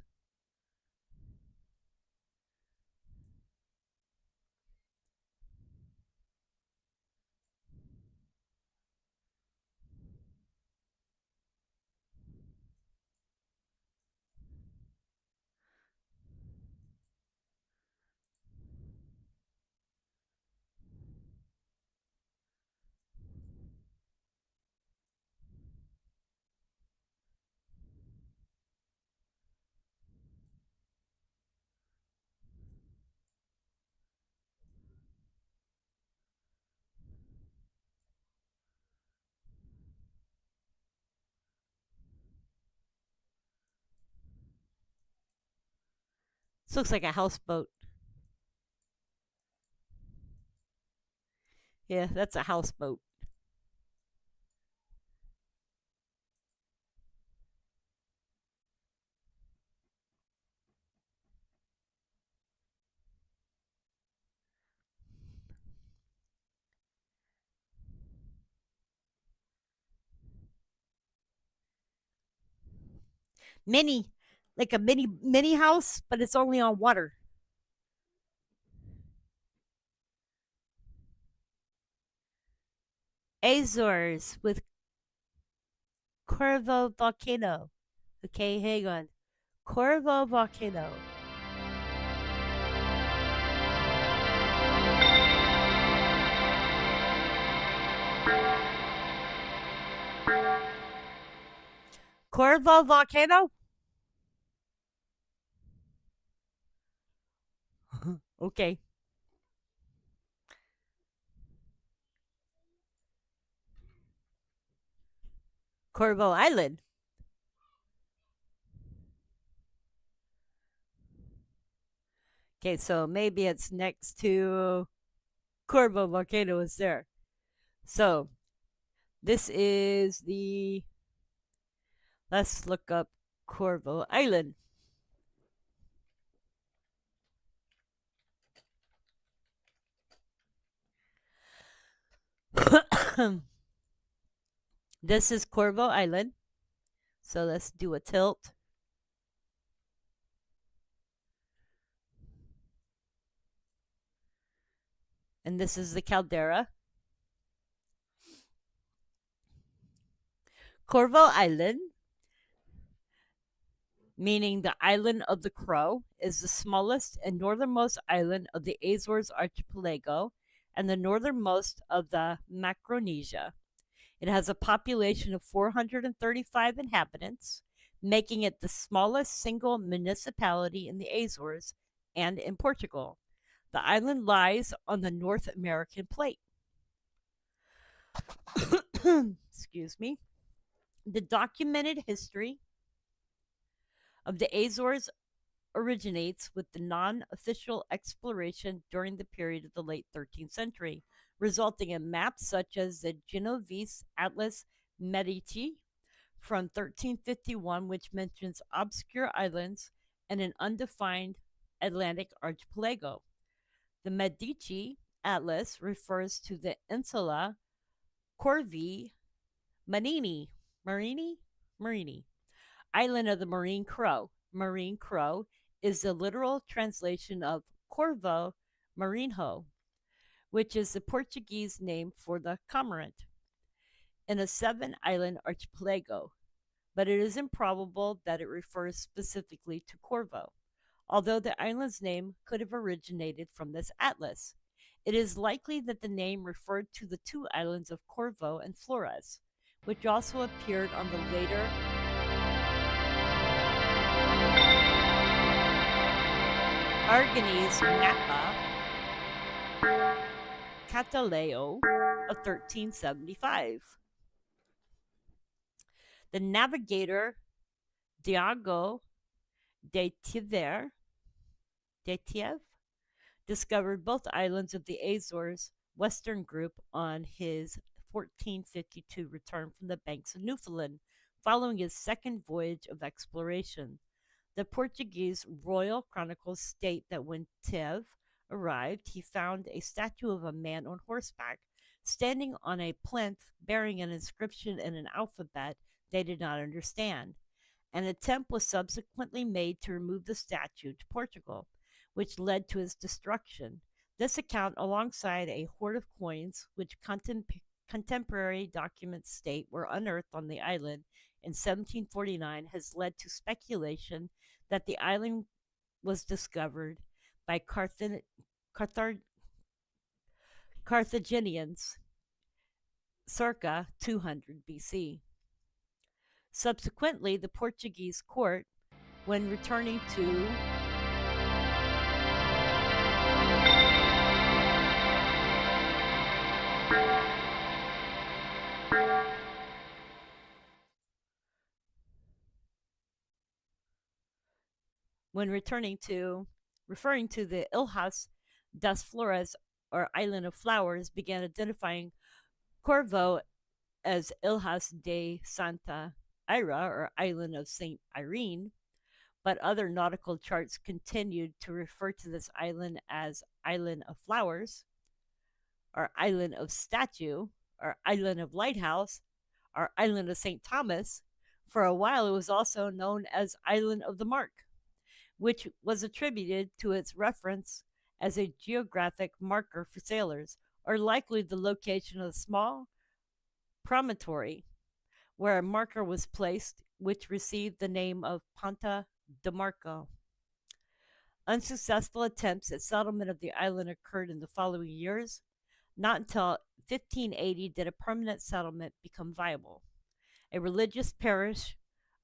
This looks like a houseboat. Yeah, that's a houseboat. Mini, like a mini house, but it's only on water. Azores with Corvo volcano. Okay, hang on. Corvo volcano. Corvo volcano? Okay. Corvo Island. Okay, so maybe it's next to Corvo volcano is there. So this is the let's look up Corvo Island. This is Corvo Island. So let's do a tilt. And this is the caldera. Corvo Island, meaning the island of the crow, is the smallest and northernmost island of the Azores archipelago and the northernmost of the Micronesia. It has a population of 435 inhabitants, making it the smallest single municipality in the Azores and in Portugal. The island lies on the North American plate. Excuse me. The documented history of the Azores originates with the non official exploration during the period of the late 13th century, resulting in maps such as the Genovese Atlas Medici from 1351, which mentions obscure islands and an undefined Atlantic archipelago. The Medici Atlas refers to the insula Corvi Marini, island of the marine crow. Marine crow is the literal translation of Corvo Marinho, which is the Portuguese name for the cormorant, in a 7 island archipelago, but it is improbable that it refers specifically to Corvo, although the island's name could have originated from this atlas. It is likely that the name referred to the 2 islands of Corvo and Flores, which also appeared on the later Aragonese Mappa Cataleo of 1375. The navigator Diego de Tieve discovered both islands of the Azores Western Group on his 1452 return from the banks of Newfoundland, following his second voyage of exploration. The Portuguese Royal Chronicles state that when Teve arrived, he found a statue of a man on horseback, standing on a plinth bearing an inscription in an alphabet they did not understand. An attempt was subsequently made to remove the statue to Portugal, which led to its destruction. This account, alongside a hoard of coins, which contemporary documents state were unearthed on the island in 1749, has led to speculation that the island was discovered by Carthaginians circa 200 BC. Subsequently, the Portuguese court, when returning to referring to the Ilhas das Flores, or Island of Flowers, began identifying Corvo as Ilhas de Santa Ira, or Island of Saint Irene, but other nautical charts continued to refer to this island as Island of Flowers, or Island of Statue, or Island of Lighthouse, or Island of St. Thomas. For a while, it was also known as Island of the Mark, which was attributed to its reference as a geographic marker for sailors, or likely the location of a small promontory where a marker was placed, which received the name of Ponta de Marco. Unsuccessful attempts at settlement of the island occurred in the following years. Not until 1580 did a permanent settlement become viable. A religious parish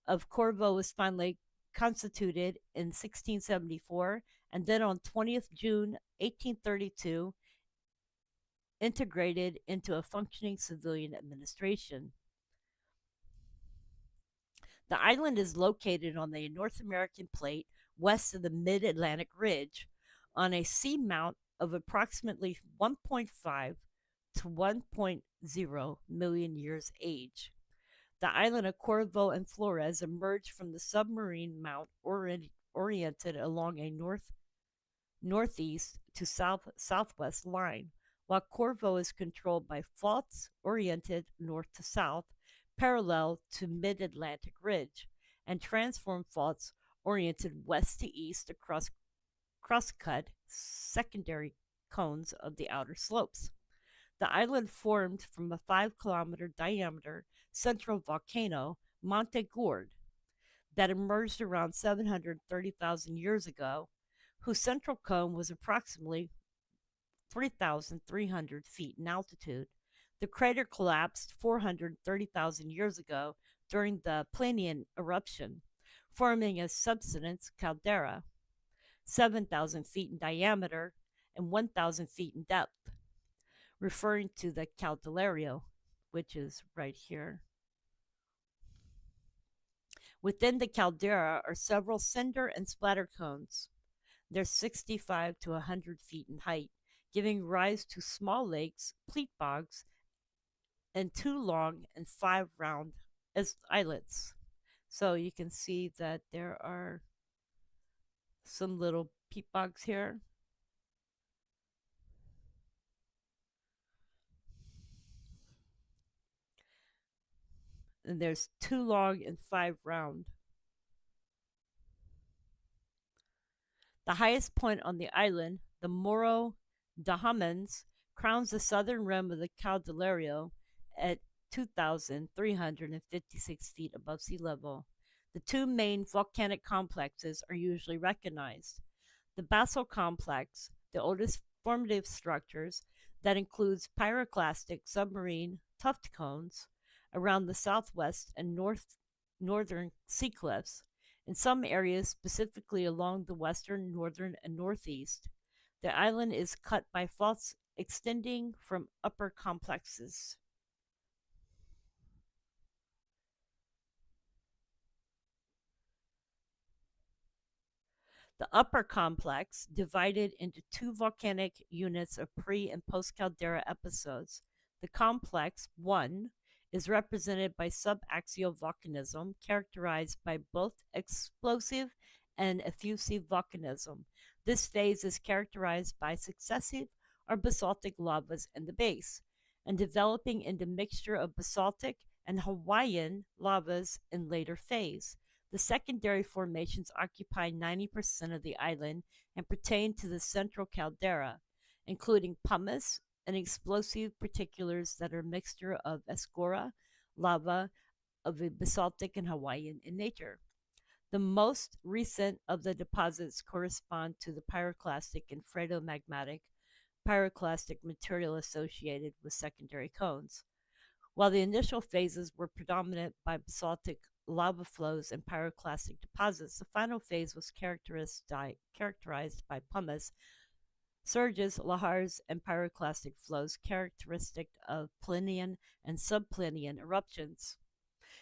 of Corvo was finally constituted in 1674, and then on 20th June 1832 integrated into a functioning civilian administration. The island is located on the North American plate west of the Mid-Atlantic Ridge on a seamount of approximately 1.5 to 1.0 million years age. The island of Corvo and Flores emerged from the submarine mount oriented along a northeast to southwest line, while Corvo is controlled by faults oriented north to south, parallel to mid-Atlantic ridge, and transform faults oriented west to east across cross-cut secondary cones of the outer slopes. The island formed from a 5-kilometer diameter central volcano, Monte Gourd, that emerged around 730,000 years ago, whose central cone was approximately 3,300 feet in altitude. The crater collapsed 430,000 years ago during the Plinian eruption, forming a subsidence caldera, 7,000 feet in diameter and 1,000 feet in depth, referring to the Calderario, which is right here. Within the caldera are several cinder and splatter cones. They're 65 to 100 feet in height, giving rise to small lakes, peat bogs, and 2 long and 5 round as islets. So you can see that there are some little peat bogs here. And there's 2 long and 5 round. The highest point on the island, the Morro de Homens, crowns the southern rim of the Calderario at 2,356 feet above sea level. The two main volcanic complexes are usually recognized. The basal complex, the oldest formative structures, that includes pyroclastic submarine tuft cones around the southwest and northern sea cliffs, in some areas, specifically along the western, northern, and northeast. The island is cut by faults extending from upper complexes. The upper complex, divided into 2 volcanic units of pre and post caldera episodes. The complex 1 is represented by subaxial volcanism, characterized by both explosive and effusive volcanism. This phase is characterized by successive or basaltic lavas in the base, and developing into mixture of basaltic and Hawaiian lavas in later phase. The secondary formations occupy 90% of the island and pertain to the central caldera, including pumice and explosive particulars that are a mixture of escora, lava, of a basaltic and Hawaiian in nature. The most recent of the deposits correspond to the pyroclastic and phreatomagmatic pyroclastic material associated with secondary cones. While the initial phases were predominant by basaltic lava flows and pyroclastic deposits, the final phase was characterized by pumice, surges, lahars, and pyroclastic flows characteristic of Plinian and subplinian eruptions.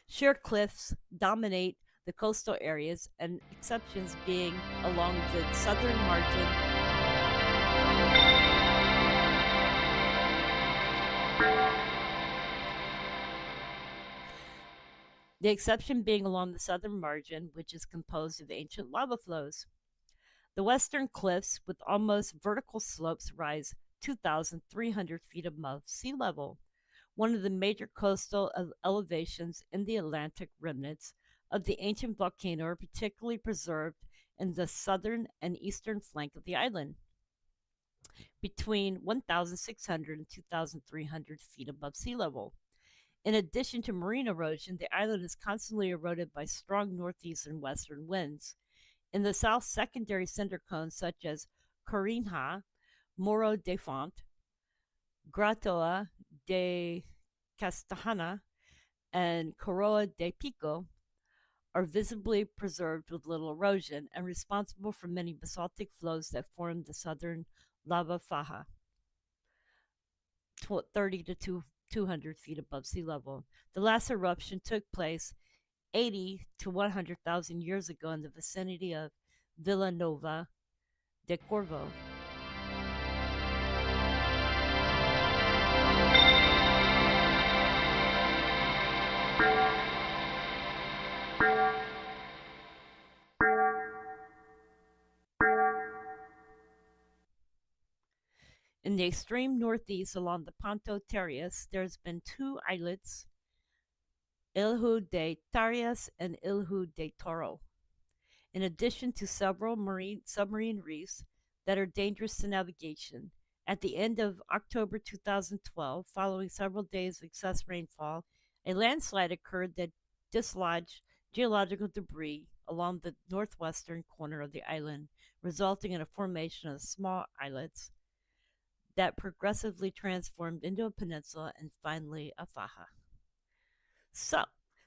Sheer cliffs dominate the coastal areas, and exceptions being along the southern margin the exception being along the southern margin, which is composed of ancient lava flows. The western cliffs, with almost vertical slopes, rise 2,300 feet above sea level. One of the major coastal elevations in the Atlantic remnants of the ancient volcano are particularly preserved in the southern and eastern flank of the island, between 1,600 and 2,300 feet above sea level. In addition to marine erosion, the island is constantly eroded by strong northeast and western winds. In the south, secondary cinder cones such as Corinha, Morro de Font, Gratoa de Castahana, and Coroa de Pico are visibly preserved with little erosion and responsible for many basaltic flows that form the southern lava faja, 30 to 200 feet above sea level. The last eruption took place 80 to 100,000 years ago in the vicinity of Villanova de Corvo. In the extreme northeast along the Ponto Terrace, there's been 2 islets Ilhu de Tarias and Ilhu de Toro, in addition to several marine submarine reefs that are dangerous to navigation. At the end of October 2012, following several days of excess rainfall, a landslide occurred that dislodged geological debris along the northwestern corner of the island, resulting in a formation of small islets that progressively transformed into a peninsula and finally a faja. So,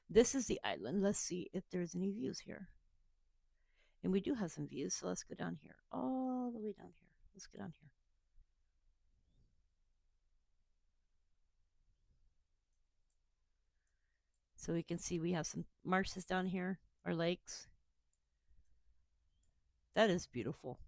this is the island. Let's see if there's any views here. And we do have some views, so let's go down here. All the way down here. Let's go down here. So we can see we have some marshes down here, or lakes. That is beautiful.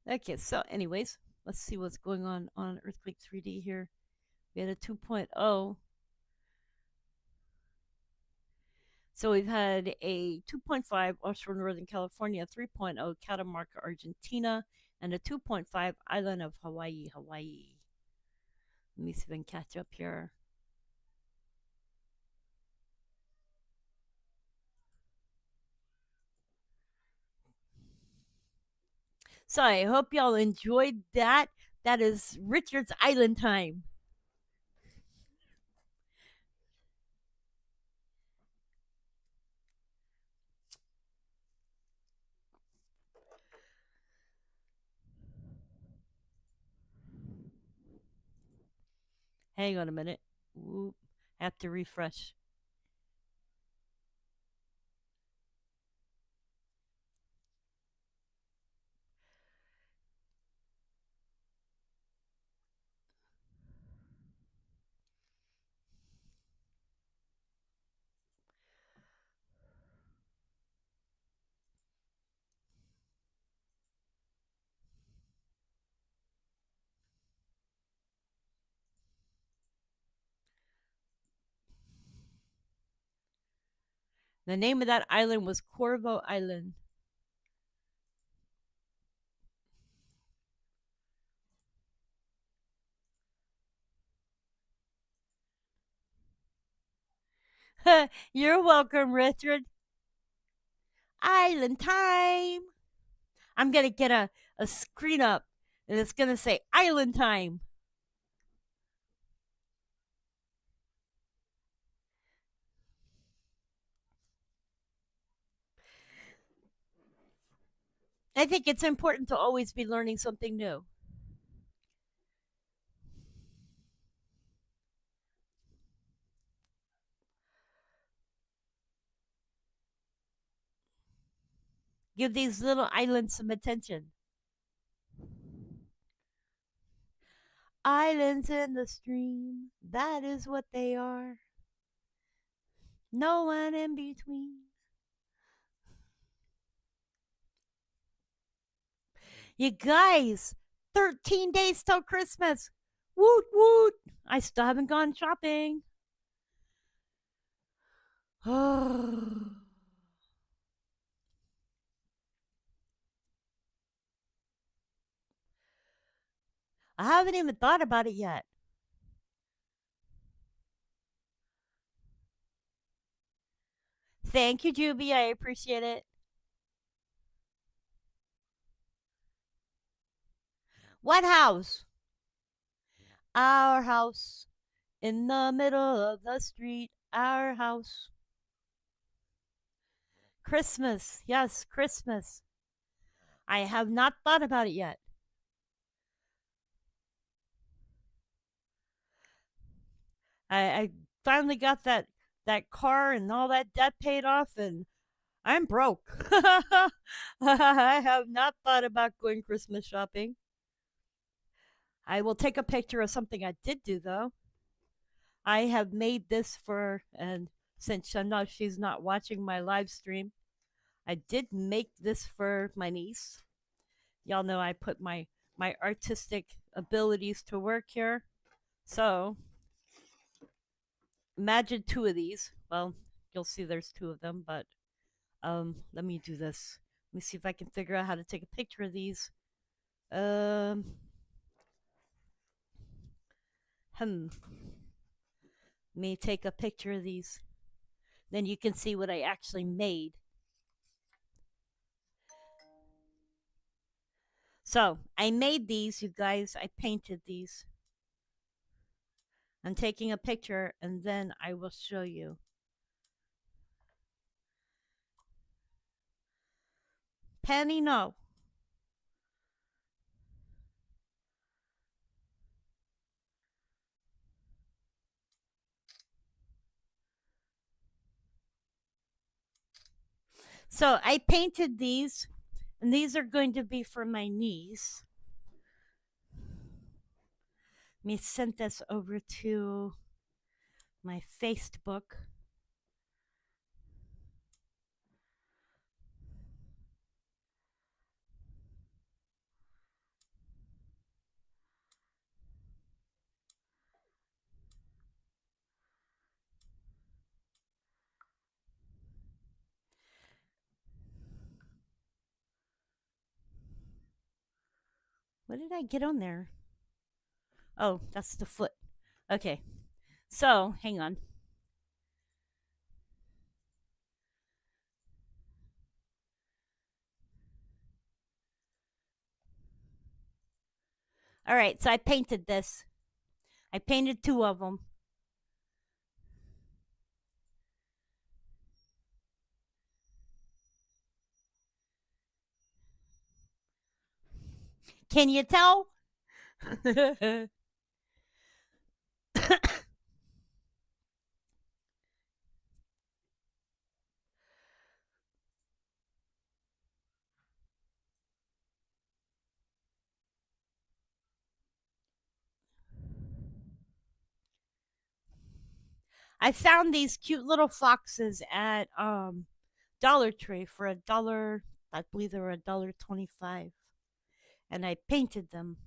Okay, so anyways, let's see what's going on Earthquake 3D here. We had a 2.0. So we've had a 2.5 offshore Northern California, 3.0 Catamarca, Argentina, and a 2.5 island of Hawaii. Let me see if I can catch up here. So I hope y'all enjoyed that. That is Richard's Island time. Hang on a minute. Whoop. Have to refresh. The name of that island was Corvo Island. You're welcome, Richard. Island time. I'm going to get a screen up and it's going to say Island time. I think it's important to always be learning something new. Give these little islands some attention. Islands in the stream, that is what they are. No one in between. You guys, 13 days till Christmas. Woot woot. I still haven't gone shopping. I haven't even thought about it yet. Thank you, Juby. I appreciate it. What house? Our house. In the middle of the street. Our house. Christmas. Yes, Christmas. I have not thought about it yet. I finally got that car and all that debt paid off, and I'm broke. I have not thought about going Christmas shopping. I will take a picture of something I did do though. I have made this for, and since I know she's not watching my live stream, I did make this for my niece. Y'all know I put my artistic abilities to work here. So imagine two of these. Well, you'll see there's two of them, but let me do this. Let me see if I can figure out how to take a picture of these. Um, hmm. Let me take a picture of these. Then you can see what I actually made. So I made these, you guys. I painted these. I'm taking a picture and then I will show you. Penny, no. So I painted these, and these are going to be for my niece. Let me send this over to my Facebook. What did I get on there? Oh, that's the foot. Okay. So, hang on. All right, so I painted this. I painted two of them. Can you tell? I found these cute little foxes at Dollar Tree for $1. I believe they were $1.25, and I painted them.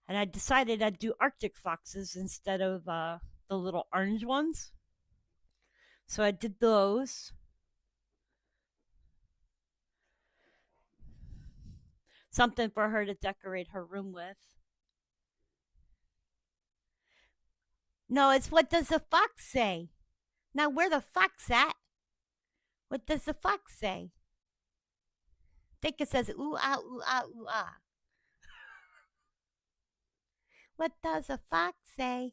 And I decided I'd do Arctic foxes instead of the little orange ones. So I did those. Something for her to decorate her room with. No, it's what does the fox say? Now, where the fox at? What does the fox say? I think it says ooh ah ooh ah ooh ah. What does a fox say?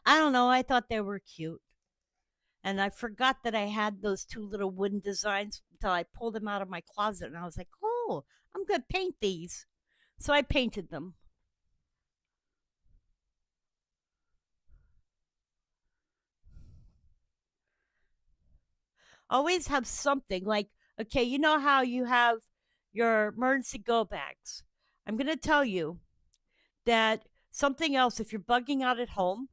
I don't know. I thought they were cute. And I forgot that I had those two little wooden designs until I pulled them out of my closet and I was like, oh, I'm going to paint these. So I painted them. Always have something like, okay, you know how you have your emergency go bags. I'm going to tell you that something else, if you're bugging out at home,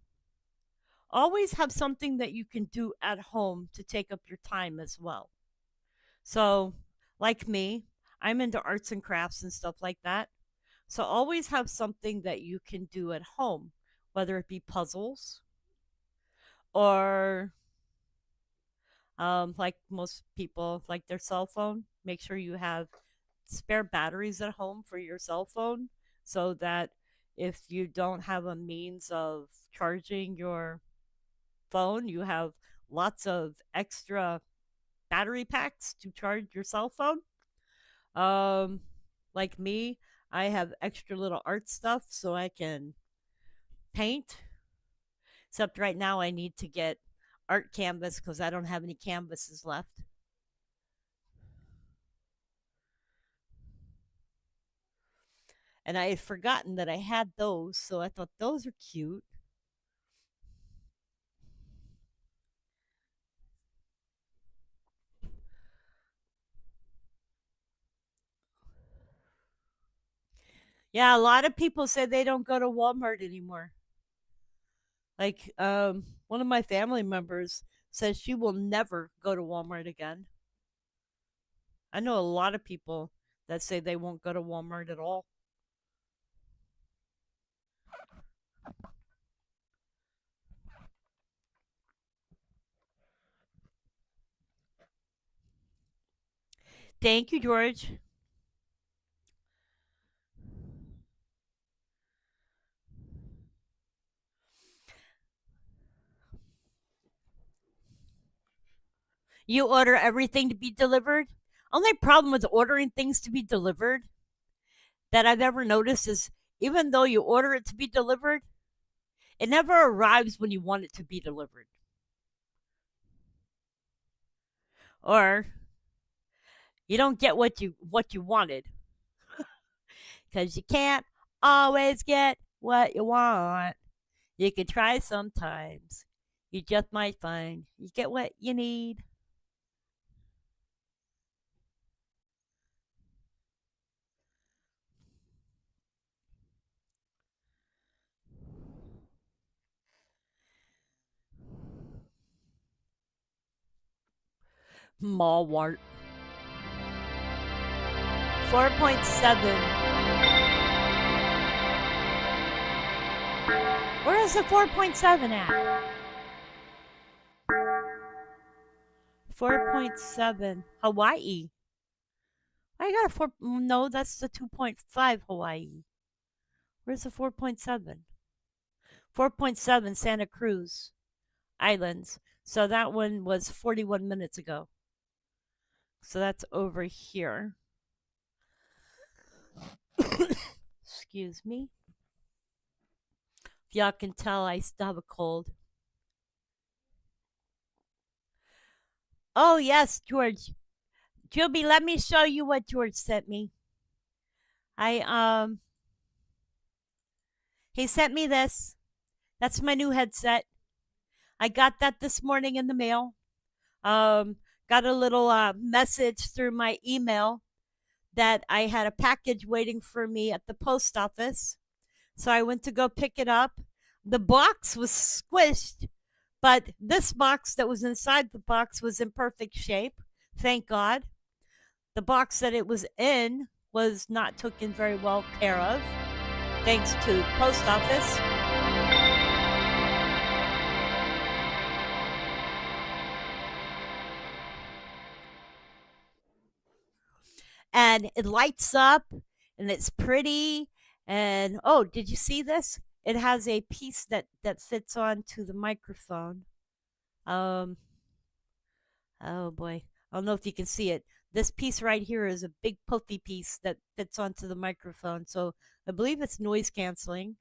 always have something that you can do at home to take up your time as well. So, like me, I'm into arts and crafts and stuff like that. So, always have something that you can do at home, whether it be puzzles or like most people like their cell phone. Make sure you have spare batteries at home for your cell phone so that if you don't have a means of charging your phone, you have lots of extra battery packs to charge your cell phone. Um, like me, I have extra little art stuff so I can paint. Except right now, I need to get art canvas because I don't have any canvases left. And I had forgotten that I had those, so I thought those are cute. Yeah, a lot of people say they don't go to Walmart anymore. Like, one of my family members says she will never go to Walmart again. I know a lot of people that say they won't go to Walmart at all. Thank you, George. You order everything to be delivered. Only problem with ordering things to be delivered that I've ever noticed is even though you order it to be delivered, it never arrives when you want it to be delivered. Or you don't get what you wanted because you can't always get what you want. You can try sometimes. You just might find you get what you need. Malwart. 4.7. Where is the 4.7 at? 4.7. Hawaii. I got a 4. No, that's the 2.5 Hawaii. Where's the 4.7? 4.7 Santa Cruz Islands. So that one was 41 minutes ago. So that's over here. Excuse me. If y'all can tell, I still have a cold. Oh, yes, George. Juby, let me show you what George sent me. I, he sent me this. That's my new headset. I got that this morning in the mail. Um, got a little message through my email that I had a package waiting for me at the post office. So I went to go pick it up. The box was squished, but this box that was inside the box was in perfect shape. Thank God. The box that it was in was not taken very well care of, thanks to post office. And it lights up and it's pretty. And oh, did you see this? It has a piece that fits onto the microphone. Um, oh boy, I don't know if you can see it. This piece right here is a big puffy piece that fits onto the microphone. So I believe it's noise canceling.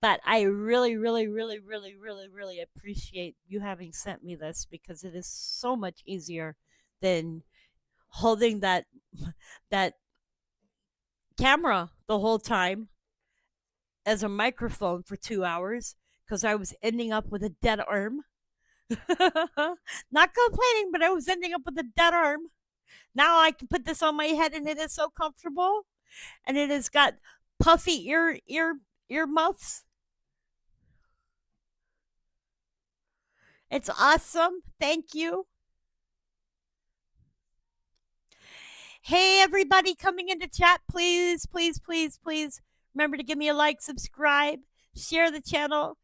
But I really, really, really, really, really, really appreciate you having sent me this because it is so much easier than holding that camera the whole time as a microphone for 2 hours because I was ending up with a dead arm. Not complaining, but I was ending up with a dead arm. Now I can put this on my head and it is so comfortable. And it has got puffy ear muffs. It's awesome. Thank you. Hey, everybody coming into chat, please, please, please, please remember to give me a like, subscribe, share the channel,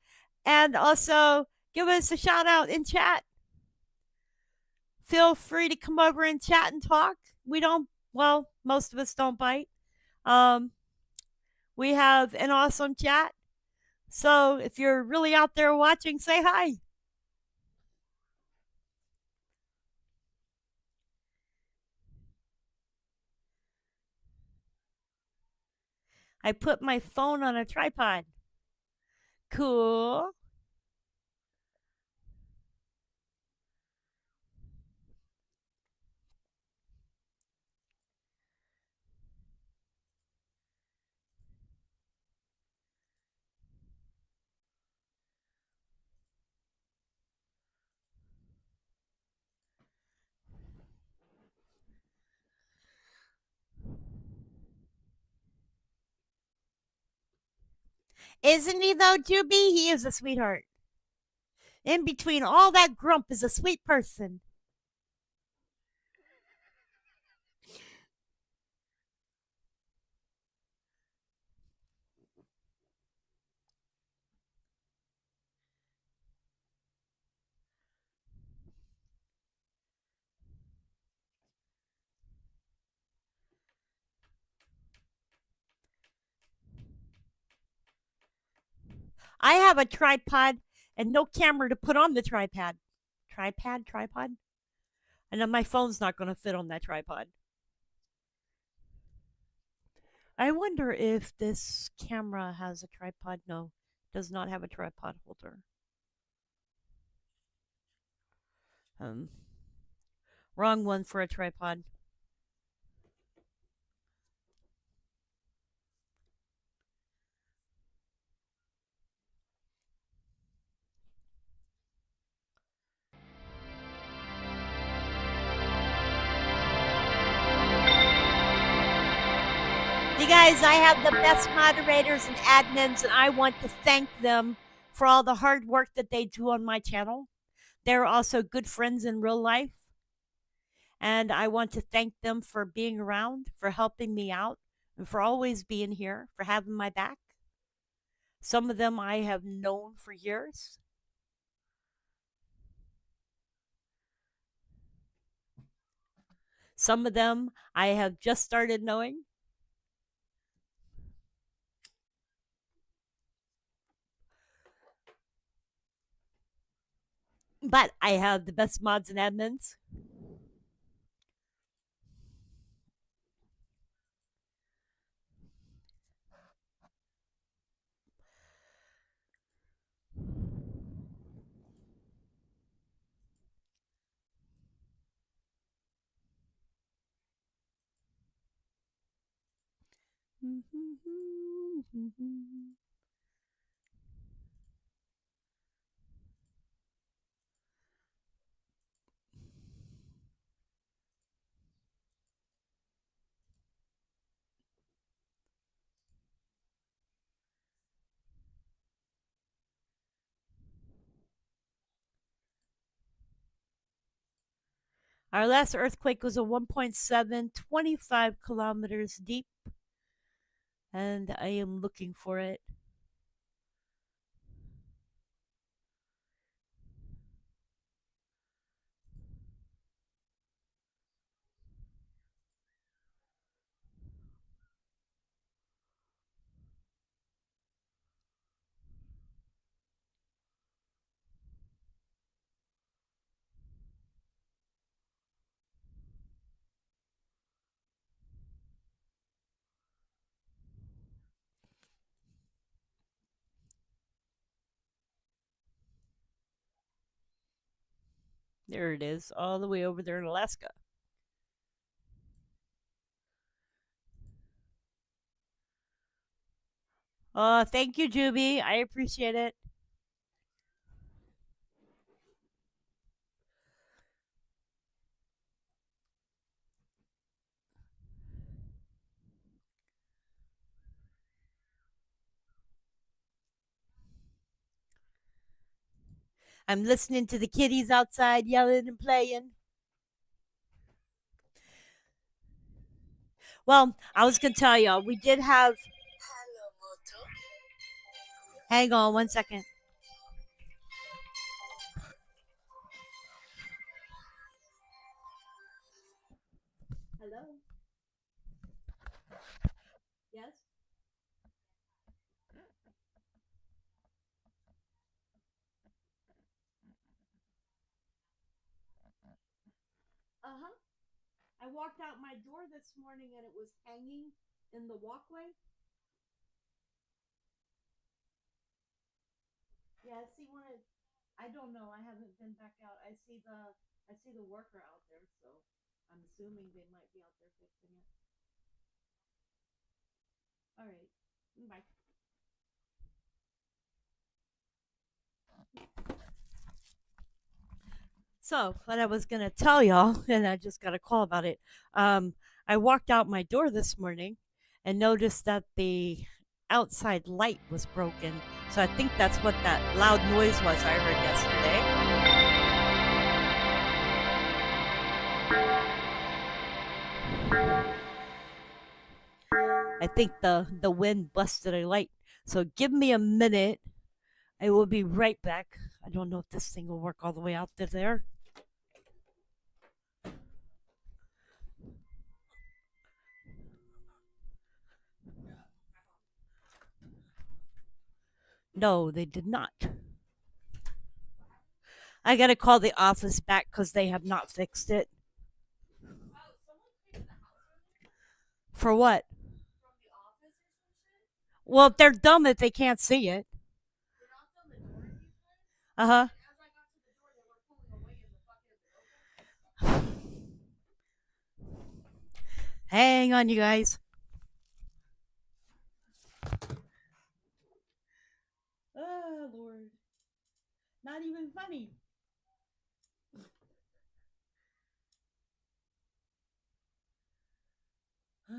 and also give us a shout out in chat. Feel free to come over and chat and talk. We don't, well, most of us don't bite. Um, we have an awesome chat. So if you're really out there watching, say hi. I put my phone on a tripod. Cool. Isn't he though, Juby? He is a sweetheart. In between all that grump is a sweet person. I have a tripod and no camera to put on the tripod. Tripod? And then my phone's not going to fit on that tripod. I wonder if this camera has a tripod. No, does not have a tripod holder. Um, Wrong one for a tripod. You guys, I have the best moderators and admins, and I want to thank them for all the hard work that they do on my channel. They're also good friends in real life. And I want to thank them for being around, for helping me out, and for always being here, for having my back. Some of them I have known for years. Some of them I have just started knowing. But I have the best mods and admins. Our last earthquake was a 1.7, 25 kilometers deep, and I am looking for it. There it is, all the way over there in Alaska. Oh, thank you, Juby. I appreciate it. I'm listening to the kitties outside yelling and playing. Well, I was going to tell y'all, we did have. Hang on 1 second. Hello? Yes? Uh huh. I walked out my door this morning and it was hanging in the walkway. Yeah, I see one. I don't know. I haven't been back out. I see the worker out there, so I'm assuming they might be out there fixing it. All right. Bye. So, what I was going to tell y'all, and I just got a call about it. I walked out my door this morning and noticed that the outside light was broken. So, I think that's what that loud noise was I heard yesterday. I think the wind busted a light. So, give me a minute. I will be right back. I don't know if this thing will work all the way out to there. No, they did not. I got to call the office back because they have not fixed it. For what? Well, they're dumb if they can't see it. Uh huh. Hang on, you guys. Oh, Lord. Not even funny. Hey,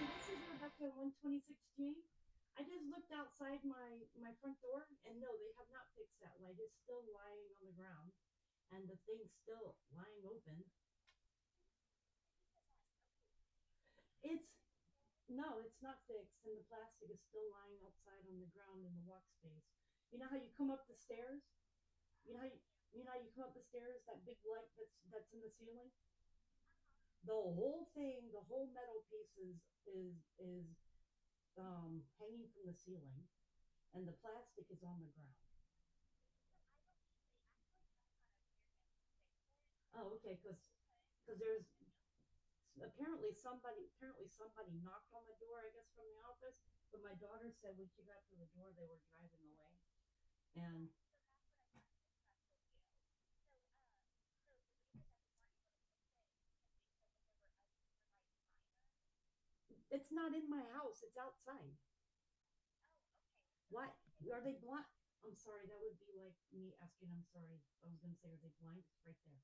this is Rebecca 126G. I just looked outside my front door, and no, they have not fixed that light. It's still lying on the ground, and the thing's still lying open. It's no, it's not fixed, and the plastic is still lying outside on the ground in the walk space. You know how you come up the stairs? You know how you know how you come up the stairs? That big light that's in the ceiling. The whole thing, the whole metal piece is hanging from the ceiling, and the plastic is on the ground. Oh, okay, because there's apparently somebody knocked on the door, I guess, from the office. But my daughter said when she got to the door, they were driving away, and it's not in my house. It's outside. Why are they blind? I'm sorry. That would be like me asking. I'm sorry. I was going to say, are they blind? It's right there.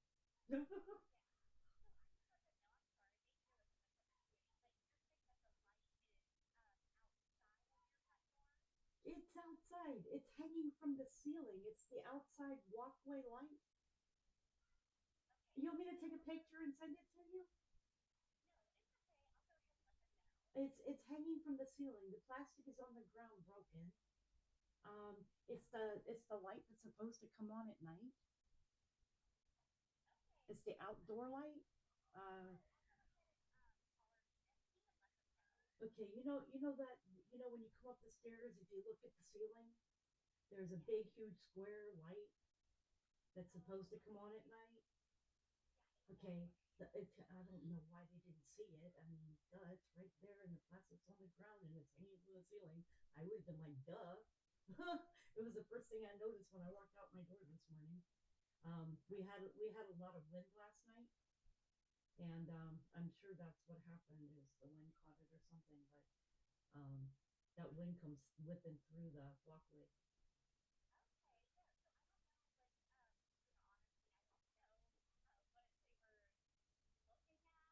It's outside. It's hanging from the ceiling. It's the outside walkway light. You want me to take a picture and send it to you? It's hanging from the ceiling. The plastic is on the ground, broken. It's the light that's supposed to come on at night. It's the outdoor light. Okay, you know when you come up the stairs, if you look at the ceiling, there's a big, huge square light that's supposed to come on at night. Okay, I don't know why they didn't see it. I mean, duh, it's right there, and the plastic's on the ground, and it's hanging from the ceiling. I would have been like, duh. It was the first thing I noticed when I walked out my door this morning. We had a lot of wind last night, and I'm sure that's what happened. Is the wind caught it or something? But um, that wind comes whipping through the walkway.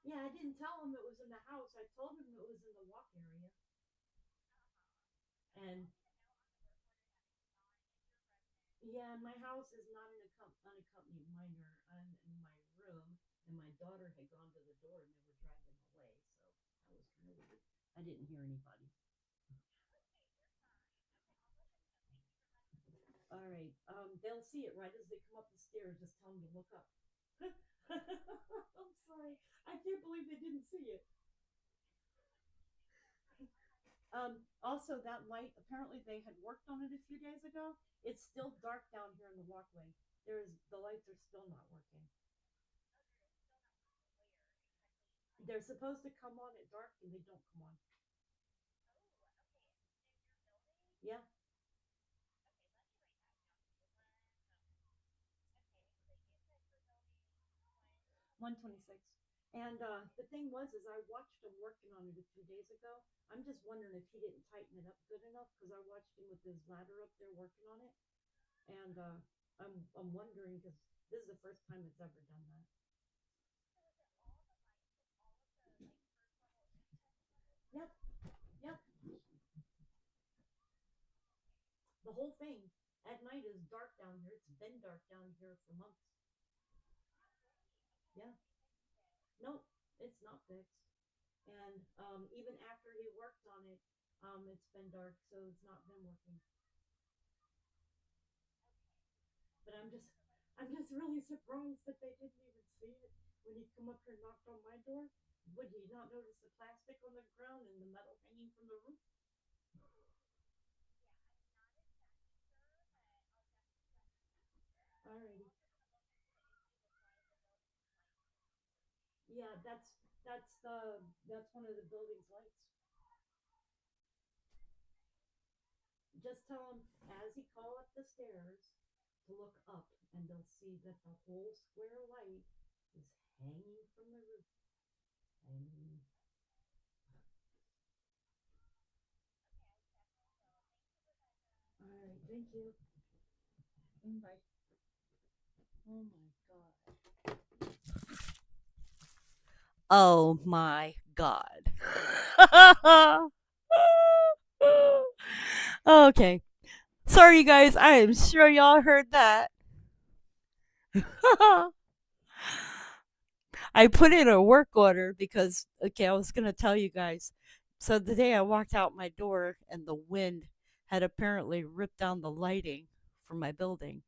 Yeah, I didn't tell him it was in the house. I told him it was in the walk area, and yeah, my house is not an unaccompanied minor. I'm in my room, and my daughter had gone to the door, and they were driving away. So that was kind of weird. I didn't hear anybody. All right. They'll see it right as they come up the stairs. Just tell them to look up. I'm sorry. I can't believe they didn't see it. Also, that light, apparently they had worked on it a few days ago. It's still dark down here in the walkway. The lights are still not working. They're supposed to come on at dark and they don't come on. Yeah, 126. And the thing was, is I watched him working on it a few days ago. I'm just wondering if he didn't tighten it up good enough because I watched him with his ladder up there working on it. And I'm wondering because this is the first time it's ever done that. Yep, yep. The whole thing at night is dark down here. It's been dark down here for months. Yeah. Nope, it's not fixed. And even after he worked on it, it's been dark, so it's not been working. But I'm just really surprised that they didn't even see it when he come up here and knocked on my door. Would he not notice the plastic on the ground and the metal hanging from the roof? Alrighty. Yeah, that's one of the building's lights. Just tell him as he call up the stairs to look up, and they'll see that the whole square light is hanging from the roof. Hanging. All right, thank you. Bye. Oh my god. Oh my god. Okay. Sorry, you guys. I am sure y'all heard that. I put in a work order because, okay, I was going to tell you guys. So the day I walked out my door and the wind had apparently ripped down the lighting for my building.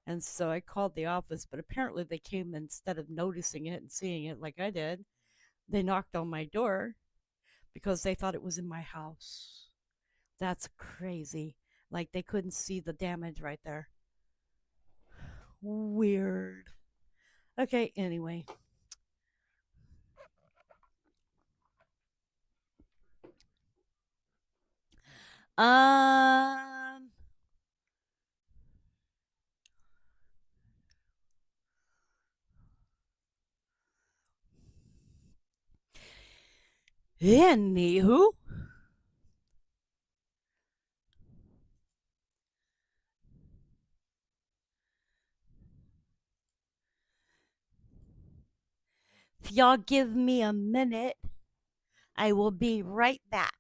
And so I called the office, but apparently they came instead of noticing it and seeing it like I did. They knocked on my door because they thought it was in my house. That's crazy. Like they couldn't see the damage right there. Weird. Okay, anyway. Um Anywho, if y'all give me a minute, I will be right back.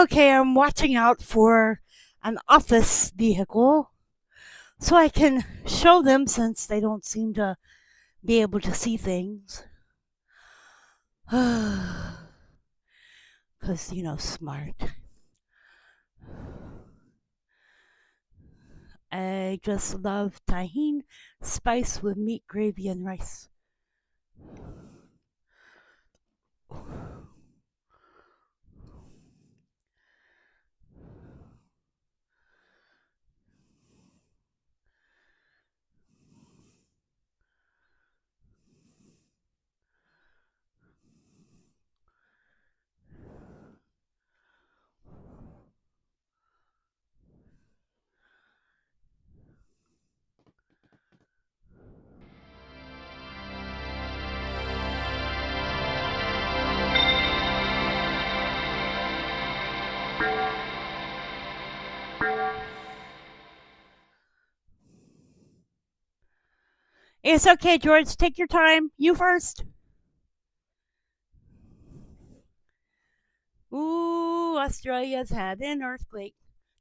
Okay, I'm watching out for an office vehicle so I can show them since they don't seem to be able to see things. Because, smart. I just love tahine spice with meat, gravy, and rice. It's okay, George. Take your time. You first. Ooh, Australia's had an earthquake.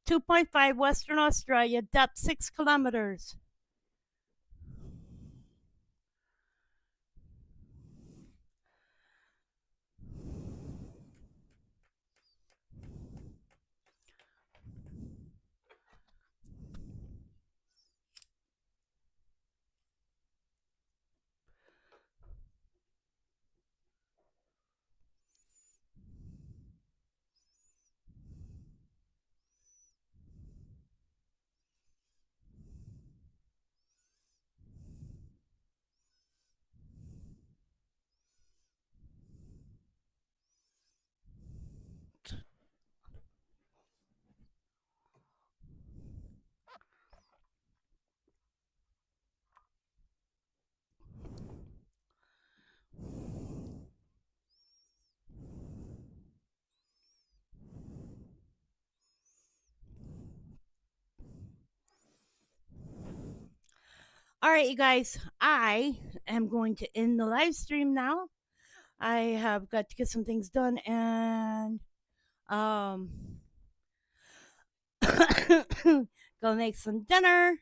2.5 Western Australia, depth 6 kilometers. All right, you guys, I am going to end the live stream now. I have got to get some things done and um go make some dinner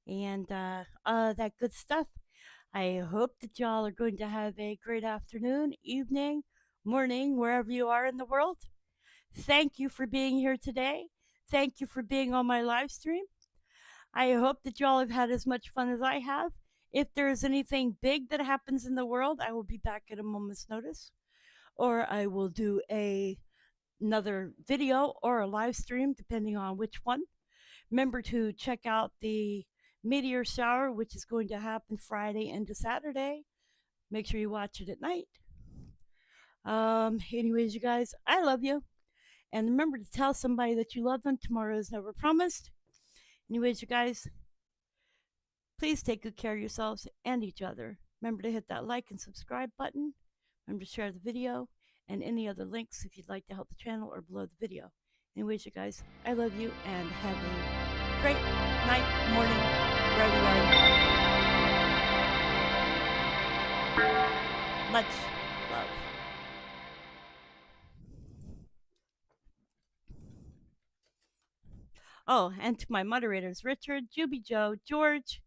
and that good stuff. I hope that y'all are going to have a great afternoon, evening, morning, wherever you are in the world. Thank you for being here today. Thank you for being on my live stream. I hope that y'all have had as much fun as I have. If there is anything big that happens in the world, I will be back at a moment's notice, or I will do another video or a live stream, depending on which one. Remember to check out the meteor shower, which is going to happen Friday into Saturday. Make sure you watch it at night. Anyways, you guys, I love you. And remember to tell somebody that you love them. Tomorrow is never promised. Anyways, you guys, please take good care of yourselves and each other. Remember to hit that like and subscribe button. Remember to share the video and any other links if you'd like to help the channel or below the video. Anyways, you guys, I love you and have a great night, morning, wherever you are. Much love. Oh, and to my moderators, Richard, Juby Joe, George,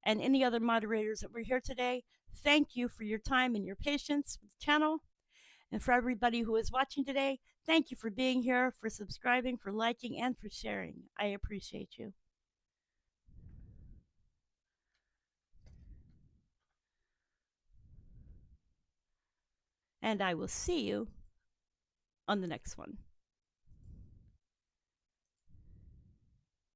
and any other moderators that were here today, thank you for your time and your patience with the channel. And for everybody who is watching today, thank you for being here, for subscribing, for liking, and for sharing. I appreciate you. And I will see you on the next one.